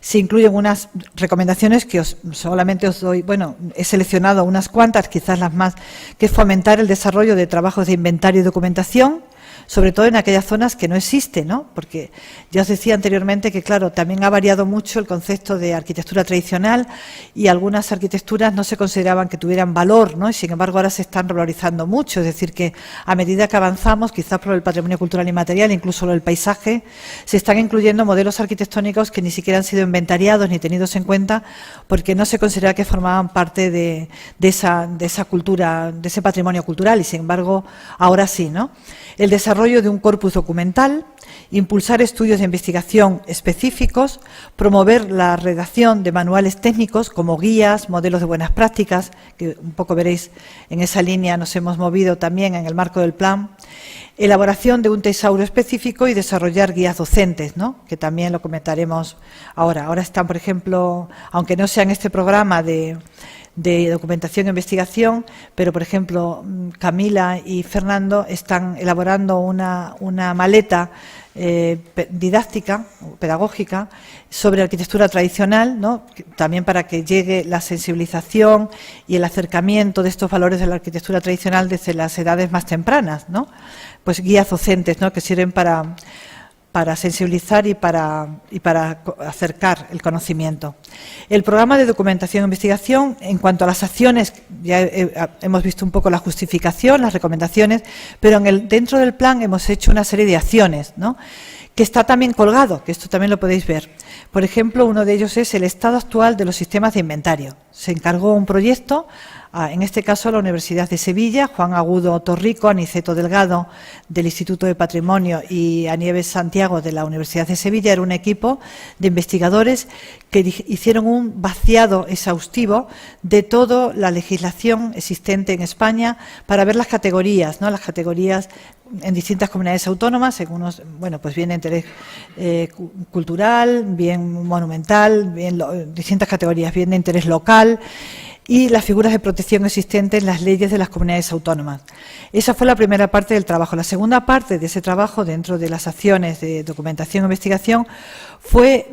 se incluyen unas recomendaciones que solamente os doy, bueno, he seleccionado unas cuantas, quizás las más, que es fomentar el desarrollo de trabajos de inventario y documentación, sobre todo en aquellas zonas que no existe, ¿no? Porque ya os decía anteriormente que, claro, también ha variado mucho el concepto de arquitectura tradicional y algunas arquitecturas no se consideraban que tuvieran valor, ¿no? Y sin embargo ahora se están revalorizando mucho, es decir, que a medida que avanzamos, quizás por el patrimonio cultural inmaterial, incluso el paisaje, se están incluyendo modelos arquitectónicos que ni siquiera han sido inventariados ni tenidos en cuenta porque no se considera que formaban parte de esa cultura, de ese patrimonio cultural, y sin embargo ahora sí, ¿no? El desarrollo de un corpus documental, impulsar estudios de investigación específicos, promover la redacción de manuales técnicos como guías, modelos de buenas prácticas, que un poco veréis en esa línea nos hemos movido también en el marco del plan, elaboración de un tesauro específico y desarrollar guías docentes, ¿no? Que también lo comentaremos ahora. Ahora están, por ejemplo, aunque no sea en este programa de documentación e investigación, pero por ejemplo Camila y Fernando están elaborando una maleta didáctica, pedagógica, sobre arquitectura tradicional, ¿no? También para que llegue la sensibilización y el acercamiento de estos valores de la arquitectura tradicional desde las edades más tempranas, ¿no? Pues guías docentes, ¿no? Que sirven para sensibilizar y para acercar el conocimiento. El programa de documentación e investigación, en cuanto a las acciones, ya hemos visto un poco la justificación, las recomendaciones, pero dentro del plan hemos hecho una serie de acciones, ¿no? que está también colgado, que esto también lo podéis ver. Por ejemplo, uno de ellos es el estado actual de los sistemas de inventario. Se encargó un proyecto, en este caso la Universidad de Sevilla, Juan Agudo Torrico, Aniceto Delgado del Instituto de Patrimonio y Anieves Santiago de la Universidad de Sevilla. Era un equipo de investigadores que hicieron un vaciado exhaustivo de toda la legislación existente en España para ver las categorías, ¿no? Las categorías en distintas comunidades autónomas, según unos, bueno, pues bien de interés cultural, bien monumental, bien distintas categorías, bien de interés local, y las figuras de protección existentes en las leyes de las comunidades autónomas. Esa fue la primera parte del trabajo. La segunda parte de ese trabajo, dentro de las acciones de documentación e investigación, fue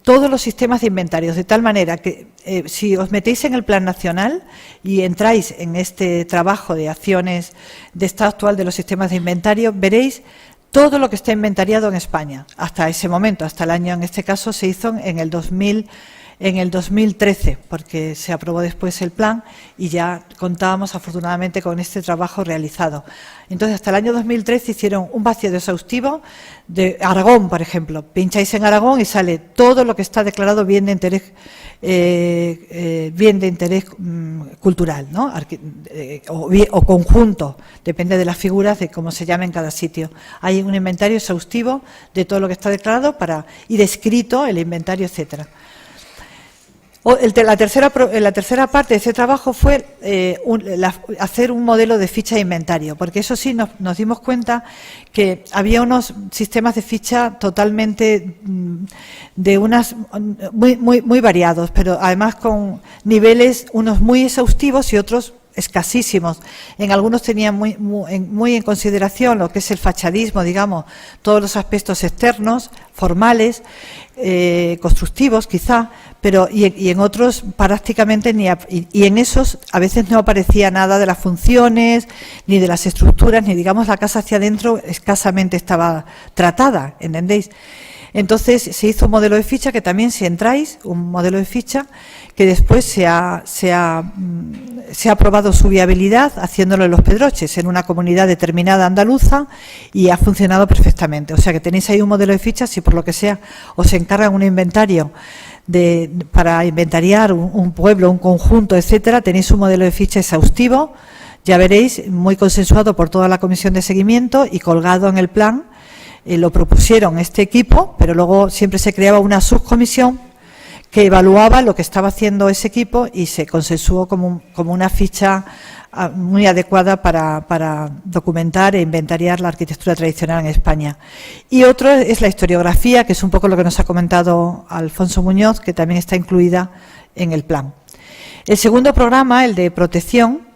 todos los sistemas de inventarios, de tal manera que si os metéis en el Plan Nacional y entráis en este trabajo de acciones de estado actual de los sistemas de inventario, veréis todo lo que está inventariado en España hasta ese momento, hasta el año, en este caso se hizo en el 2013, porque se aprobó después el plan y ya contábamos afortunadamente con este trabajo realizado. Entonces, hasta el año 2013 hicieron un vaciado exhaustivo de Aragón, por ejemplo. Pincháis en Aragón y sale todo lo que está declarado bien de interés, cultural, ¿no? O conjunto, depende de las figuras, de cómo se llama en cada sitio. Hay un inventario exhaustivo de todo lo que está declarado y descrito el inventario, etcétera. La tercera parte de ese trabajo fue hacer un modelo de ficha de inventario, porque eso sí nos dimos cuenta que había unos sistemas de ficha totalmente muy variados, pero además con niveles, unos muy exhaustivos y otros escasísimos. En algunos tenían muy en consideración lo que es el fachadismo, digamos, todos los aspectos externos, formales, constructivos quizá, pero y en otros prácticamente y en esos a veces no aparecía nada de las funciones, ni de las estructuras, ni digamos la casa hacia adentro escasamente estaba tratada, ¿entendéis? Entonces se hizo un modelo de ficha que también, si entráis, un modelo de ficha que después se ha probado su viabilidad haciéndolo en Los Pedroches, en una comunidad determinada andaluza, y ha funcionado perfectamente. O sea que tenéis ahí un modelo de ficha, si por lo que sea os encargan un inventario para inventariar un pueblo, un conjunto, etcétera, tenéis un modelo de ficha exhaustivo, ya veréis, muy consensuado por toda la comisión de seguimiento y colgado en el plan. Lo propusieron este equipo, pero luego siempre se creaba una subcomisión que evaluaba lo que estaba haciendo ese equipo y se consensuó como una ficha muy adecuada para documentar e inventariar la arquitectura tradicional en España. Y otro es la historiografía, que es un poco lo que nos ha comentado Alfonso Muñoz, que también está incluida en el plan. El segundo programa, el de protección,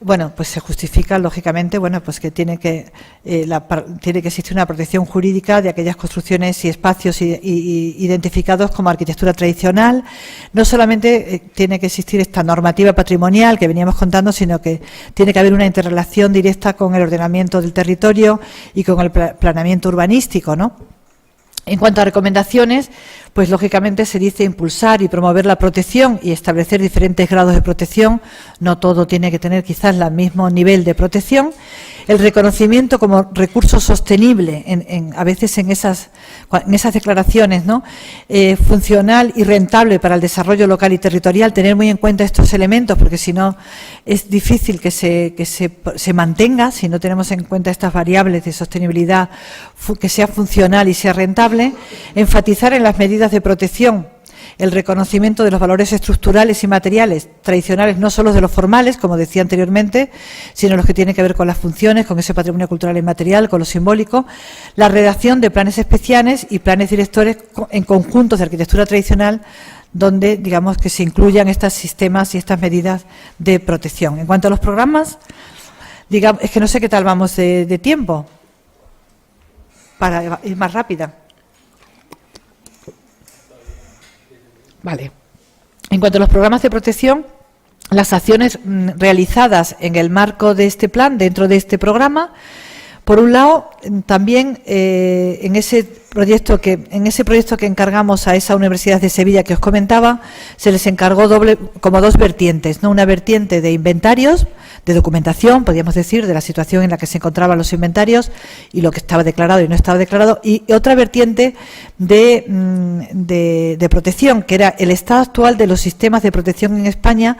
bueno, pues se justifica, lógicamente, bueno, pues que tiene que existir una protección jurídica de aquellas construcciones y espacios identificados como arquitectura tradicional. No solamente tiene que existir esta normativa patrimonial que veníamos contando, sino que tiene que haber una interrelación directa con el ordenamiento del territorio y con el planeamiento urbanístico, ¿no? En cuanto a recomendaciones, pues lógicamente se dice impulsar y promover la protección y establecer diferentes grados de protección. No todo tiene que tener quizás el mismo nivel de protección. El reconocimiento como recurso sostenible, a veces en esas declaraciones, ¿no? Funcional y rentable para el desarrollo local y territorial, tener muy en cuenta estos elementos, porque si no es difícil que se mantenga, si no tenemos en cuenta estas variables de sostenibilidad, que sea funcional y sea rentable. Enfatizar en las medidas de protección el reconocimiento de los valores estructurales y materiales tradicionales, no solo de los formales, como decía anteriormente, sino los que tienen que ver con las funciones, con ese patrimonio cultural inmaterial, con lo simbólico, la redacción de planes especiales y planes directores en conjuntos de arquitectura tradicional, donde, digamos, que se incluyan estos sistemas y estas medidas de protección. En cuanto a los programas, digamos, es que no sé qué tal vamos de tiempo, para ir más rápida. Vale. En cuanto a los programas de protección, las acciones realizadas en el marco de este plan, dentro de este programa, por un lado, también en ese proyecto que encargamos a esa Universidad de Sevilla que os comentaba, se les encargó como dos vertientes, ¿no? Una vertiente de inventarios, documentación, podríamos decir, de la situación en la que se encontraban los inventarios y lo que estaba declarado y no estaba declarado, y otra vertiente de protección, que era el estado actual de los sistemas de protección en España,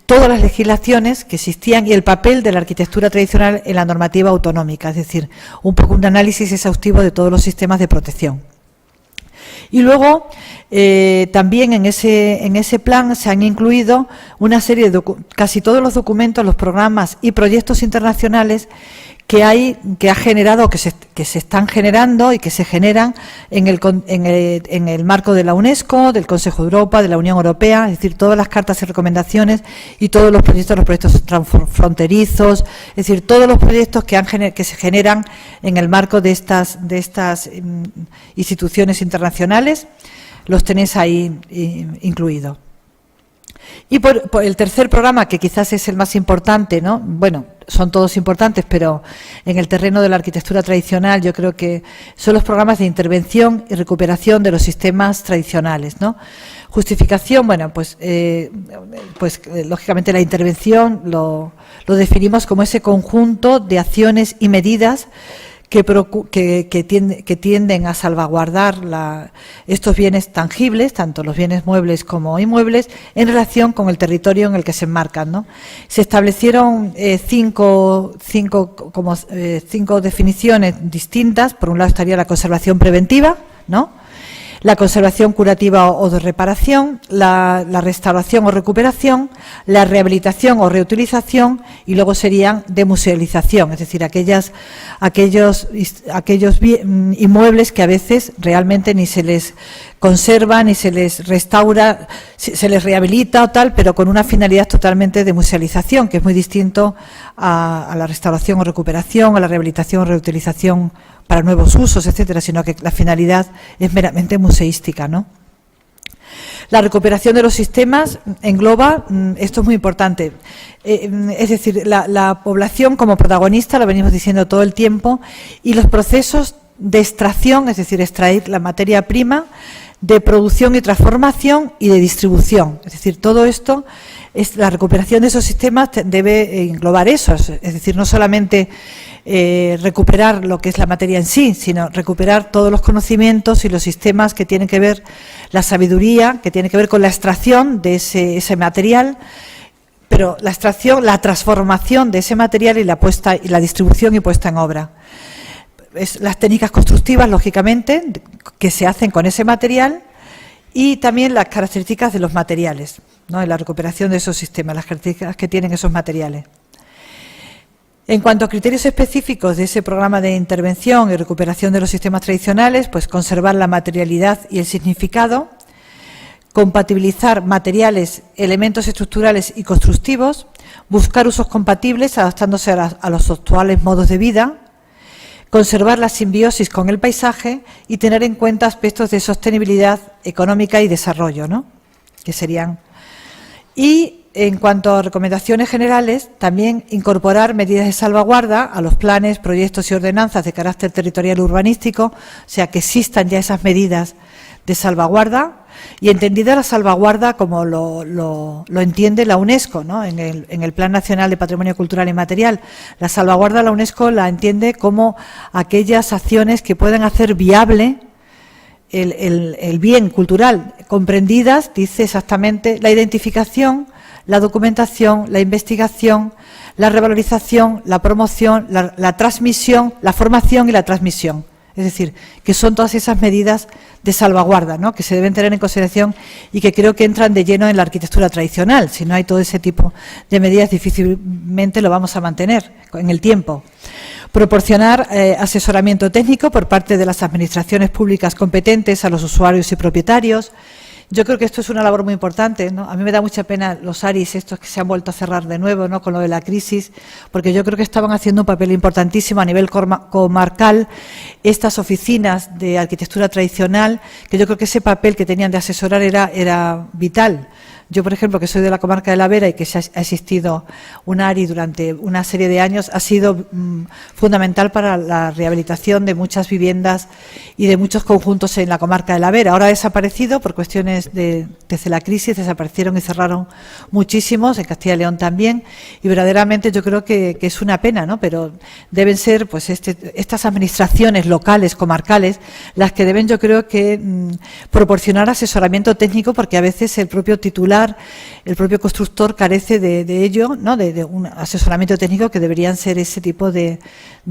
todas las legislaciones que existían y el papel de la arquitectura tradicional en la normativa autonómica, es decir, un poco un análisis exhaustivo de todos los sistemas de protección. Y luego, también en ese plan se han incluido una serie de casi todos los documentos, los programas y proyectos internacionales que ha generado, que se están generando y que se generan en el marco de la UNESCO, del Consejo de Europa, de la Unión Europea, es decir, todas las cartas y recomendaciones y todos los proyectos transfronterizos, es decir, todos los proyectos que se generan en el marco de estas instituciones internacionales, los tenéis ahí incluidos. Y por el tercer programa, que quizás es el más importante, ¿no? Bueno, son todos importantes, pero en el terreno de la arquitectura tradicional yo creo que son los programas de intervención y recuperación de los sistemas tradicionales, ¿no? Justificación, bueno, pues lógicamente la intervención lo definimos como ese conjunto de acciones y medidas que tienden a salvaguardar estos bienes tangibles, tanto los bienes muebles como inmuebles, en relación con el territorio en el que se enmarcan, ¿no? Se establecieron cinco definiciones distintas. Por un lado estaría la conservación preventiva, ¿no?, la conservación curativa o de reparación, la restauración o recuperación, la rehabilitación o reutilización, y luego serían de musealización, es decir, aquellos inmuebles que a veces realmente ni se les conserva, ni se les restaura, se les rehabilita o tal, pero con una finalidad totalmente de musealización, que es muy distinto a la restauración o recuperación, a la rehabilitación o reutilización para nuevos usos, etcétera, sino que la finalidad es meramente museística, ¿no? La recuperación de los sistemas engloba, esto es muy importante, es decir, la población como protagonista, lo venimos diciendo todo el tiempo, y los procesos de extracción, es decir, extraer la materia prima, de producción y transformación y de distribución. Es decir, todo esto, la recuperación de esos sistemas debe englobar eso, es decir, no solamente recuperar lo que es la materia en sí, sino recuperar todos los conocimientos y los sistemas que tienen que ver, la sabiduría, que tiene que ver con la extracción de ese material, pero la extracción, la transformación de ese material y la distribución y puesta en obra. Las técnicas constructivas, lógicamente, que se hacen con ese material, y también las características de los materiales, ¿no?, en la recuperación de esos sistemas, las características que tienen esos materiales. En cuanto a criterios específicos de ese programa de intervención y recuperación de los sistemas tradicionales, pues conservar la materialidad y el significado, compatibilizar materiales, elementos estructurales y constructivos, buscar usos compatibles adaptándose a los actuales modos de vida, conservar la simbiosis con el paisaje y tener en cuenta aspectos de sostenibilidad económica y desarrollo, ¿no?, que serían. Y en cuanto a recomendaciones generales, también incorporar medidas de salvaguarda a los planes, proyectos y ordenanzas de carácter territorial urbanístico, o sea, que existan ya esas medidas de salvaguarda, y entendida la salvaguarda como lo entiende la UNESCO, ¿no?, en el Plan Nacional de Patrimonio Cultural Inmaterial. La salvaguarda la UNESCO la entiende como aquellas acciones que puedan hacer viable el bien cultural, comprendidas, dice exactamente, la identificación, la documentación, la investigación, la revalorización, la promoción, la transmisión, la formación y la transmisión. Es decir, que son todas esas medidas de salvaguarda, ¿no?, que se deben tener en consideración y que creo que entran de lleno en la arquitectura tradicional. Si no hay todo ese tipo de medidas, difícilmente lo vamos a mantener en el tiempo. Proporcionar asesoramiento técnico por parte de las administraciones públicas competentes a los usuarios y propietarios. Yo creo que esto es una labor muy importante, ¿no? A mí me da mucha pena los ARIs estos que se han vuelto a cerrar de nuevo, ¿no?, con lo de la crisis, porque yo creo que estaban haciendo un papel importantísimo a nivel comarcal, estas oficinas de arquitectura tradicional, que yo creo que ese papel que tenían de asesorar era vital. Yo, por ejemplo, que soy de la comarca de la Vera y que ha existido un ARI durante una serie de años, ha sido fundamental para la rehabilitación de muchas viviendas y de muchos conjuntos en la comarca de la Vera. Ahora ha desaparecido por cuestiones desde la crisis, desaparecieron y cerraron muchísimos, en Castilla y León también, y verdaderamente yo creo que es una pena, ¿no? Pero deben ser pues estas administraciones locales, comarcales, las que deben, yo creo que proporcionar asesoramiento técnico, porque a veces el propio titular, el propio constructor carece de ello, ¿no? De un asesoramiento técnico, que deberían ser ese tipo de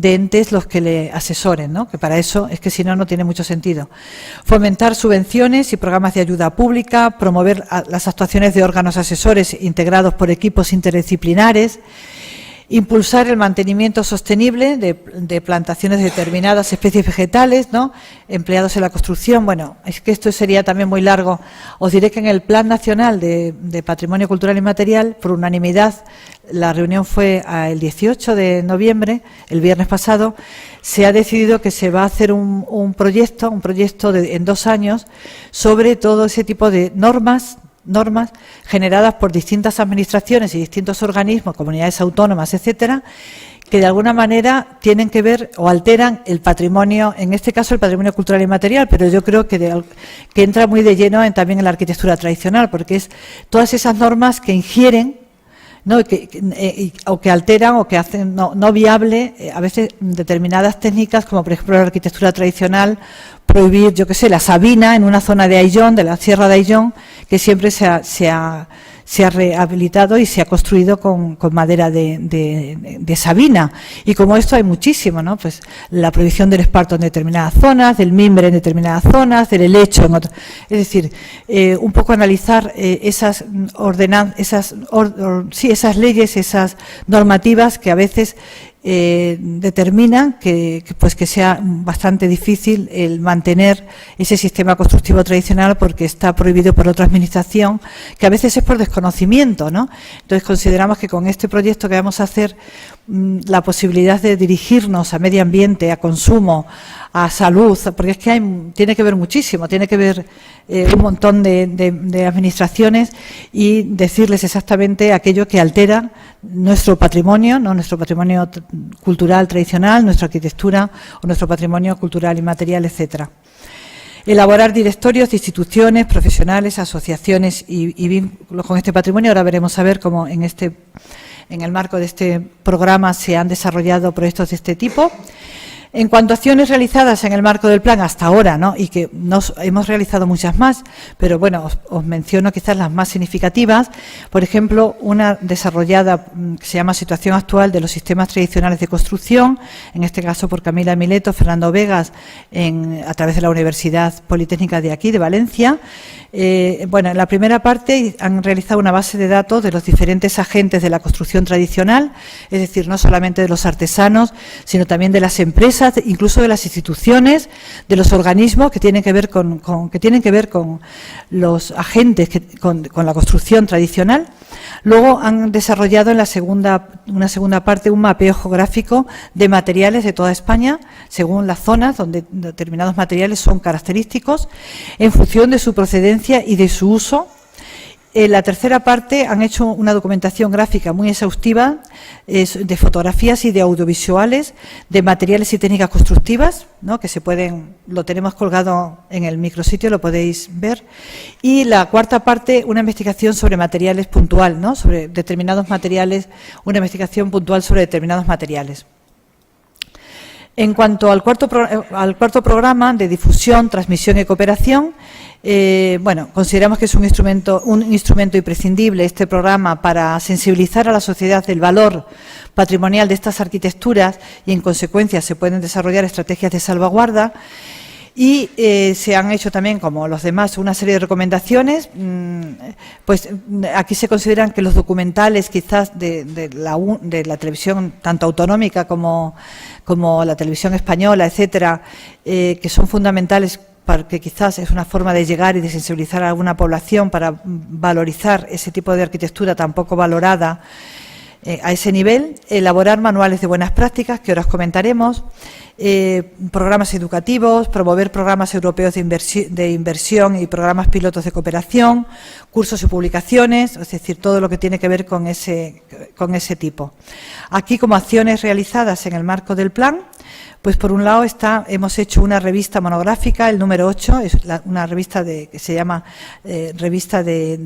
entes los que le asesoren, ¿no? Que para eso es que si no, no tiene mucho sentido. Fomentar subvenciones y programas de ayuda pública, promover las actuaciones de órganos asesores integrados por equipos interdisciplinares, impulsar el mantenimiento sostenible de plantaciones de determinadas especies vegetales, ¿no? Empleados en la construcción. Bueno, es que esto sería también muy largo. Os diré que en el Plan Nacional de Patrimonio Cultural y Material, por unanimidad, la reunión fue el 18 de noviembre, el viernes pasado, se ha decidido que se va a hacer un proyecto en 2 años sobre todo ese tipo de normas generadas por distintas administraciones y distintos organismos, comunidades autónomas, etcétera, que de alguna manera tienen que ver o alteran el patrimonio, en este caso el patrimonio cultural y material, pero yo creo que entra muy de lleno también en la arquitectura tradicional, porque es todas esas normas que ingieren, ¿no? O que alteran o que hacen no viable a veces determinadas técnicas, como por ejemplo la arquitectura tradicional, prohibir, yo qué sé, la sabina en una zona de Ayllón, de la Sierra de Ayllón, que siempre se ha rehabilitado y se ha construido con madera de sabina. Y como esto hay muchísimo, ¿no? Pues la prohibición del esparto en determinadas zonas, del mimbre en determinadas zonas, del helecho en otras. Es decir, un poco analizar esas esas leyes, esas normativas que a veces determinan que sea bastante difícil el mantener ese sistema constructivo tradicional, porque está prohibido por otra administración, que a veces es por desconocimiento, ¿no? Entonces consideramos que con este proyecto que vamos a hacer, la posibilidad de dirigirnos a medio ambiente, a consumo, a salud, porque es que tiene que ver muchísimo, tiene que ver un montón de administraciones, y decirles exactamente aquello que altera nuestro patrimonio, ¿no? Nuestro patrimonio cultural tradicional, nuestra arquitectura o nuestro patrimonio cultural y material, etcétera. Elaborar directorios de instituciones, profesionales, asociaciones y vínculos con este patrimonio. Ahora veremos a ver cómo en el marco de este programa se han desarrollado proyectos de este tipo. En cuanto a acciones realizadas en el marco del plan hasta ahora, ¿no? Y que hemos realizado muchas más, pero bueno, os menciono quizás las más significativas. Por ejemplo, una desarrollada que se llama Situación actual de los sistemas tradicionales de construcción, en este caso por Camila Mileto, Fernando Vegas, a través de la Universidad Politécnica de aquí, de Valencia. Bueno, en la primera parte han realizado una base de datos de los diferentes agentes de la construcción tradicional, es decir, no solamente de los artesanos, sino también de las empresas, incluso de las instituciones, de los organismos que tienen que ver con los agentes, con la construcción tradicional. Luego han desarrollado en una segunda parte un mapeo geográfico de materiales de toda España, según las zonas donde determinados materiales son característicos, en función de su procedencia y de su uso. En la tercera parte han hecho una documentación gráfica muy exhaustiva de fotografías y de audiovisuales de materiales y técnicas constructivas, ¿no? Que lo tenemos colgado en el micrositio, lo podéis ver. Y la cuarta parte, una investigación sobre materiales puntual, ¿no? Sobre determinados materiales, una investigación puntual sobre determinados materiales. En cuanto al cuarto programa de difusión, transmisión y cooperación, bueno, consideramos que es un instrumento imprescindible este programa para sensibilizar a la sociedad del valor patrimonial de estas arquitecturas, y en consecuencia se pueden desarrollar estrategias de salvaguarda. Y se han hecho también, como los demás, una serie de recomendaciones. Pues aquí se consideran que los documentales quizás de la televisión, tanto autonómica como la televisión española, etcétera, que son fundamentales, porque quizás es una forma de llegar y de sensibilizar a alguna población para valorizar ese tipo de arquitectura tan poco valorada, a ese nivel, elaborar manuales de buenas prácticas, que ahora os comentaremos, programas educativos, promover programas europeos de inversión y programas pilotos de cooperación, cursos y publicaciones, es decir, todo lo que tiene que ver con ese tipo. Aquí, como acciones realizadas en el marco del plan, pues por un lado hemos hecho una revista monográfica, el número 8, es una revista que se llama Revista de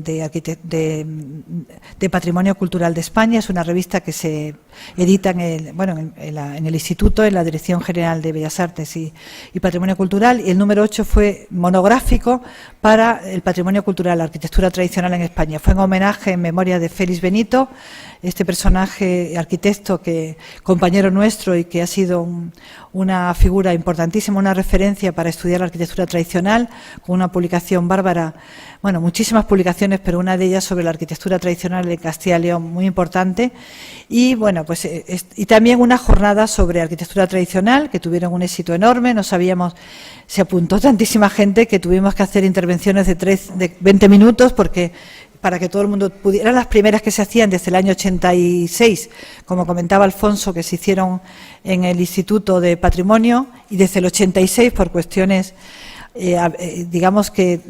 Patrimonio Cultural de España. Es una revista que se edita en el Instituto, en la Dirección General de Bellas Artes y Patrimonio Cultural, y el número 8 fue monográfico para el patrimonio cultural, la arquitectura tradicional en España. Fue en homenaje, en memoria de Félix Benito, este personaje arquitecto, compañero nuestro y que ha sido una figura importantísima, una referencia para estudiar la arquitectura tradicional, con una publicación bárbara, bueno, muchísimas publicaciones, pero una de ellas sobre la arquitectura tradicional de Castilla y León, muy importante. Y bueno, pues y también una jornada sobre arquitectura tradicional, que tuvieron un éxito enorme. No sabíamos, se apuntó tantísima gente que tuvimos que hacer intervenciones de 20 minutos, porque para que todo el mundo pudiera. Eran las primeras que se hacían desde el año 86, como comentaba Alfonso, que se hicieron en el Instituto de Patrimonio, y desde el 86, por cuestiones, digamos que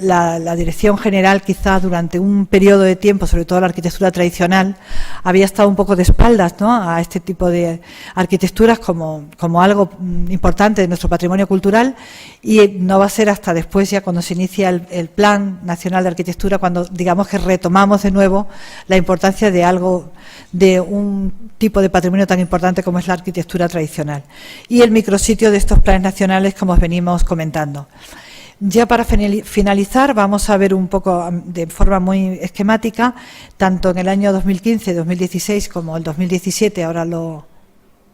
la Dirección General, quizá durante un periodo de tiempo, sobre todo la arquitectura tradicional, había estado un poco de espaldas, ¿no?, a este tipo de arquitecturas como algo importante de nuestro patrimonio cultural, y no va a ser hasta después, ya cuando se inicia el Plan Nacional de Arquitectura, cuando digamos que retomamos de nuevo la importancia de un tipo de patrimonio tan importante como es la arquitectura tradicional. Y el micrositio de estos planes nacionales, como os venimos comentando. Ya para finalizar, vamos a ver un poco de forma muy esquemática, tanto en el año 2015, 2016 como el 2017, ahora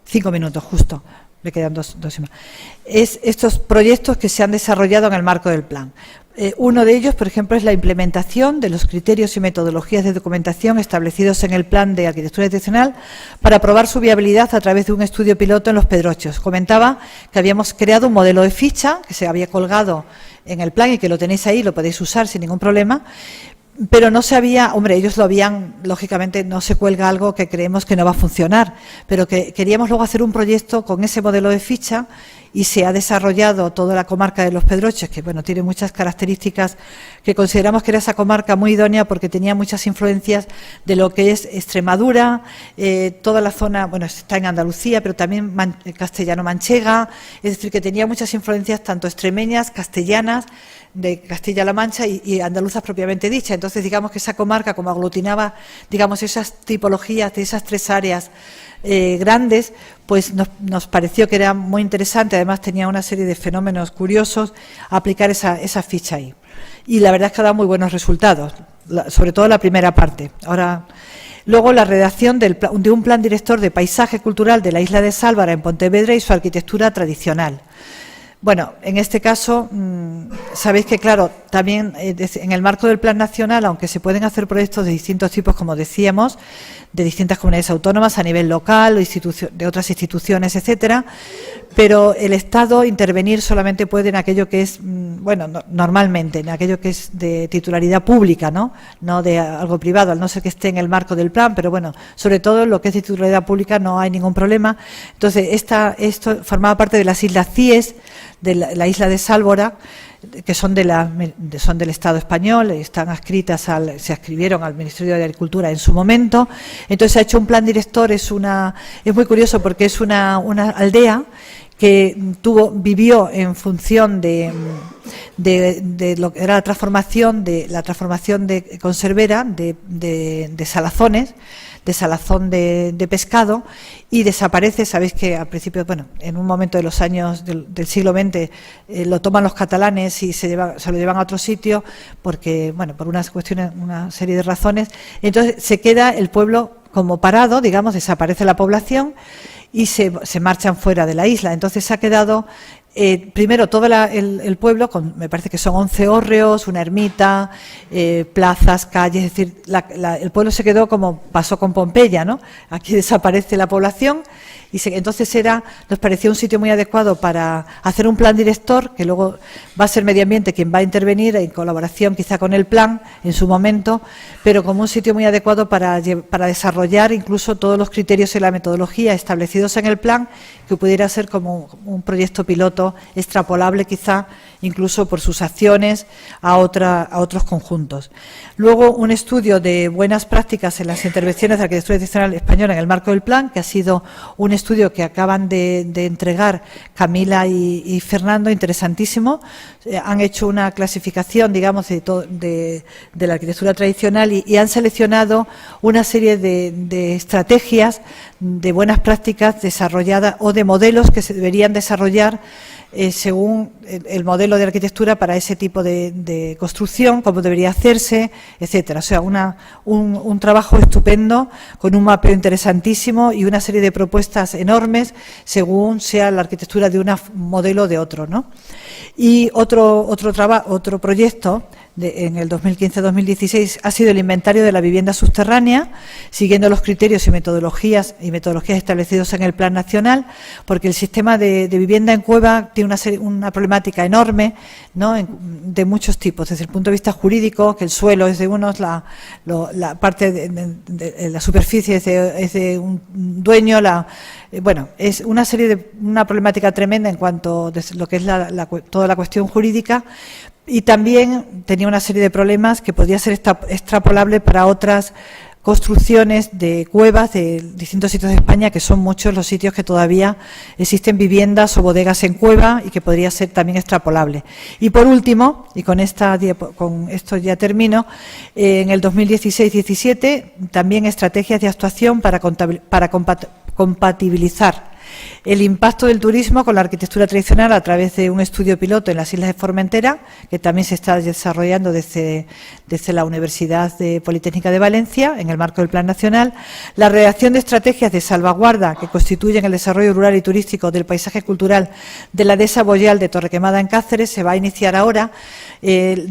5 minutos justo, me quedan dos más, estos proyectos que se han desarrollado en el marco del plan. Uno de ellos, por ejemplo, es la implementación de los criterios y metodologías de documentación establecidos en el Plan de Arquitectura Tradicional para probar su viabilidad a través de un estudio piloto en Los Pedrochos. Comentaba que habíamos creado un modelo de ficha que se había colgado en el plan y que lo tenéis ahí, lo podéis usar sin ningún problema, pero no se había, hombre, ellos lo habían, lógicamente no se cuelga algo que creemos que no va a funcionar, pero que queríamos luego hacer un proyecto con ese modelo de ficha, y se ha desarrollado toda la comarca de Los Pedroches, que bueno, tiene muchas características que consideramos que era esa comarca muy idónea porque tenía muchas influencias de lo que es Extremadura, toda la zona, bueno, está en Andalucía, pero también castellano-manchega, es decir, que tenía muchas influencias tanto extremeñas, castellanas, de Castilla-La Mancha y andaluzas propiamente dicha. Entonces, digamos que esa comarca, como aglutinaba, digamos, esas tipologías de esas tres áreas grandes, pues nos pareció que era muy interesante. Además, tenía una serie de fenómenos curiosos aplicar esa ficha ahí. Y la verdad es que ha dado muy buenos resultados, sobre todo la primera parte. Ahora, luego, la redacción de un plan director de paisaje cultural de la isla de Sálvara en Pontevedra y su arquitectura tradicional. Bueno, en este caso, sabéis que, claro, también en el marco del Plan Nacional, aunque se pueden hacer proyectos de distintos tipos, como decíamos, de distintas comunidades autónomas a nivel local, de otras instituciones, etcétera, pero el Estado intervenir solamente puede en aquello que es, bueno, normalmente, en aquello que es de titularidad pública, ¿no? No de algo privado, al no ser que esté en el marco del plan, pero bueno, sobre todo en lo que es de titularidad pública no hay ningún problema. Entonces, esto formaba parte de las Islas CIES, de la isla de Sálvora, que son del Estado español, están adscritas se adscribieron al Ministerio de Agricultura en su momento. Entonces se ha hecho un plan director, es muy curioso porque es una aldea que vivió en función de lo que era la transformación de conservera de salazones, de salazón de pescado, y desaparece. Sabéis que al principio, bueno, en un momento de los años del siglo XX lo toman los catalanes y se lo llevan a otro sitio porque, bueno, por unas cuestiones, una serie de razones. Entonces se queda el pueblo como parado, digamos, desaparece la población y se marchan fuera de la isla. Entonces se ha quedado primero, todo el pueblo, me parece que son 11 hórreos, una ermita, plazas, calles, es decir, el pueblo se quedó como pasó con Pompeya, ¿no? Aquí desaparece la población y entonces nos parecía un sitio muy adecuado para hacer un plan director, que luego va a ser Medio Ambiente quien va a intervenir en colaboración quizá con el plan en su momento, pero como un sitio muy adecuado para desarrollar incluso todos los criterios y la metodología establecidos en el plan, que pudiera ser como un proyecto piloto extrapolable quizá incluso por sus acciones a otros conjuntos. Luego, un estudio de buenas prácticas en las intervenciones de arquitectura tradicional española en el marco del plan, que ha sido un estudio que acaban de entregar Camila y Fernando, interesantísimo. Han hecho una clasificación, digamos, de la arquitectura tradicional y han seleccionado una serie de estrategias de buenas prácticas desarrolladas o de modelos que se deberían desarrollar según el modelo de arquitectura para ese tipo de construcción, cómo debería hacerse, etcétera. O sea, un trabajo estupendo, con un mapeo interesantísimo y una serie de propuestas enormes según sea la arquitectura de un modelo o de otro, ¿no? Y otro proyecto en el 2015-2016 ha sido el inventario de la vivienda subterránea, siguiendo los criterios y metodologías establecidos en el Plan Nacional, porque el sistema de vivienda en cueva tiene una problemática enorme, ¿no? De muchos tipos, desde el punto de vista jurídico, que el suelo es de unos, la parte de la superficie es de un dueño, bueno, es una problemática tremenda en cuanto a lo que es toda la cuestión jurídica. Y también tenía una serie de problemas que podía ser extrapolable para otras construcciones de cuevas de distintos sitios de España, que son muchos los sitios que todavía existen viviendas o bodegas en cueva y que podría ser también extrapolable. Y por último, y con esto ya termino, en el 2016-17 también estrategias de actuación para compatibilizar el impacto del turismo con la arquitectura tradicional a través de un estudio piloto en las Islas de Formentera, que también se está desarrollando desde la Universidad Politécnica de Valencia, en el marco del Plan Nacional, la redacción de estrategias de salvaguarda que constituyen el desarrollo rural y turístico del paisaje cultural de la dehesa boyal de Torrequemada en Cáceres, se va a iniciar ahora.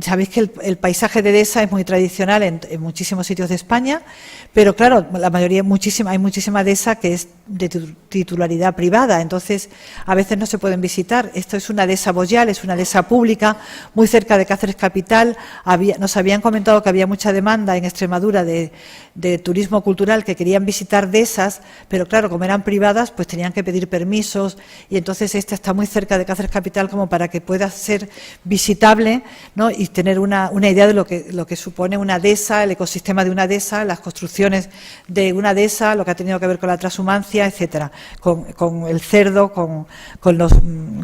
Sabéis que el paisaje de dehesa es muy tradicional en muchísimos sitios de España, pero claro, hay muchísima dehesa que es de titularidad privada, entonces a veces no se pueden visitar. Esto es una dehesa boyal, es una dehesa pública, muy cerca de Cáceres capital. Nos habían comentado que había mucha demanda en Extremadura de turismo cultural, que querían visitar dehesas, pero claro, como eran privadas, pues tenían que pedir permisos, y entonces esta está muy cerca de Cáceres capital como para que pueda ser visitable, ¿no? Y tener una idea de lo que supone una dehesa, el ecosistema de una dehesa, las construcciones de una dehesa, lo que ha tenido que ver con la transhumancia, etcétera, con el cerdo, con los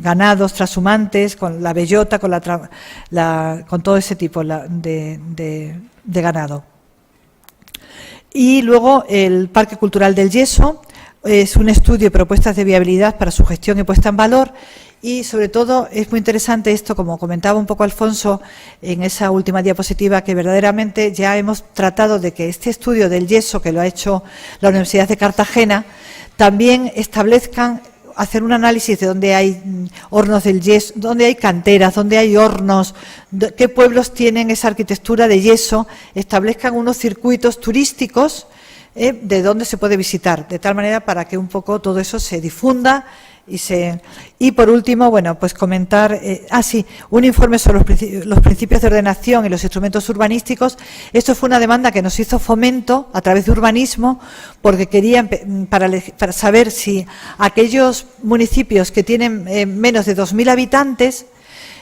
ganados transhumantes, con la bellota, con todo ese tipo de ganado. Y luego el Parque Cultural del Yeso es un estudio y propuestas de viabilidad para su gestión y puesta en valor. Y sobre todo es muy interesante esto, como comentaba un poco Alfonso en esa última diapositiva, que verdaderamente ya hemos tratado de que este estudio del yeso, que lo ha hecho la Universidad de Cartagena, también establezcan, hacer un análisis de dónde hay hornos del yeso, dónde hay canteras, dónde hay hornos, qué pueblos tienen esa arquitectura de yeso, establezcan unos circuitos turísticos de dónde se puede visitar, de tal manera para que un poco todo eso se difunda. Y por último, bueno, pues comentar, un informe sobre los principios de ordenación y los instrumentos urbanísticos. Esto fue una demanda que nos hizo Fomento a través de urbanismo, porque querían, para saber si aquellos municipios que tienen menos de 2.000 habitantes,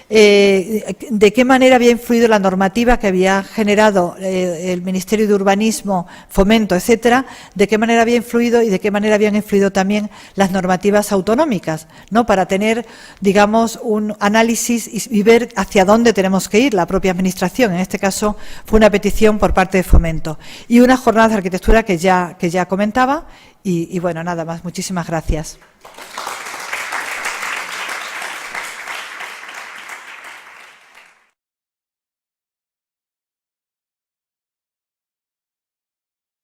de qué manera había influido la normativa que había generado el Ministerio de Urbanismo, Fomento, etcétera, de qué manera había influido y de qué manera habían influido también las normativas autonómicas, ¿no? Para tener, digamos, un análisis y ver hacia dónde tenemos que ir la propia Administración. En este caso fue una petición por parte de Fomento. Y unas jornadas de arquitectura que ya comentaba. Y bueno, nada más. Muchísimas gracias.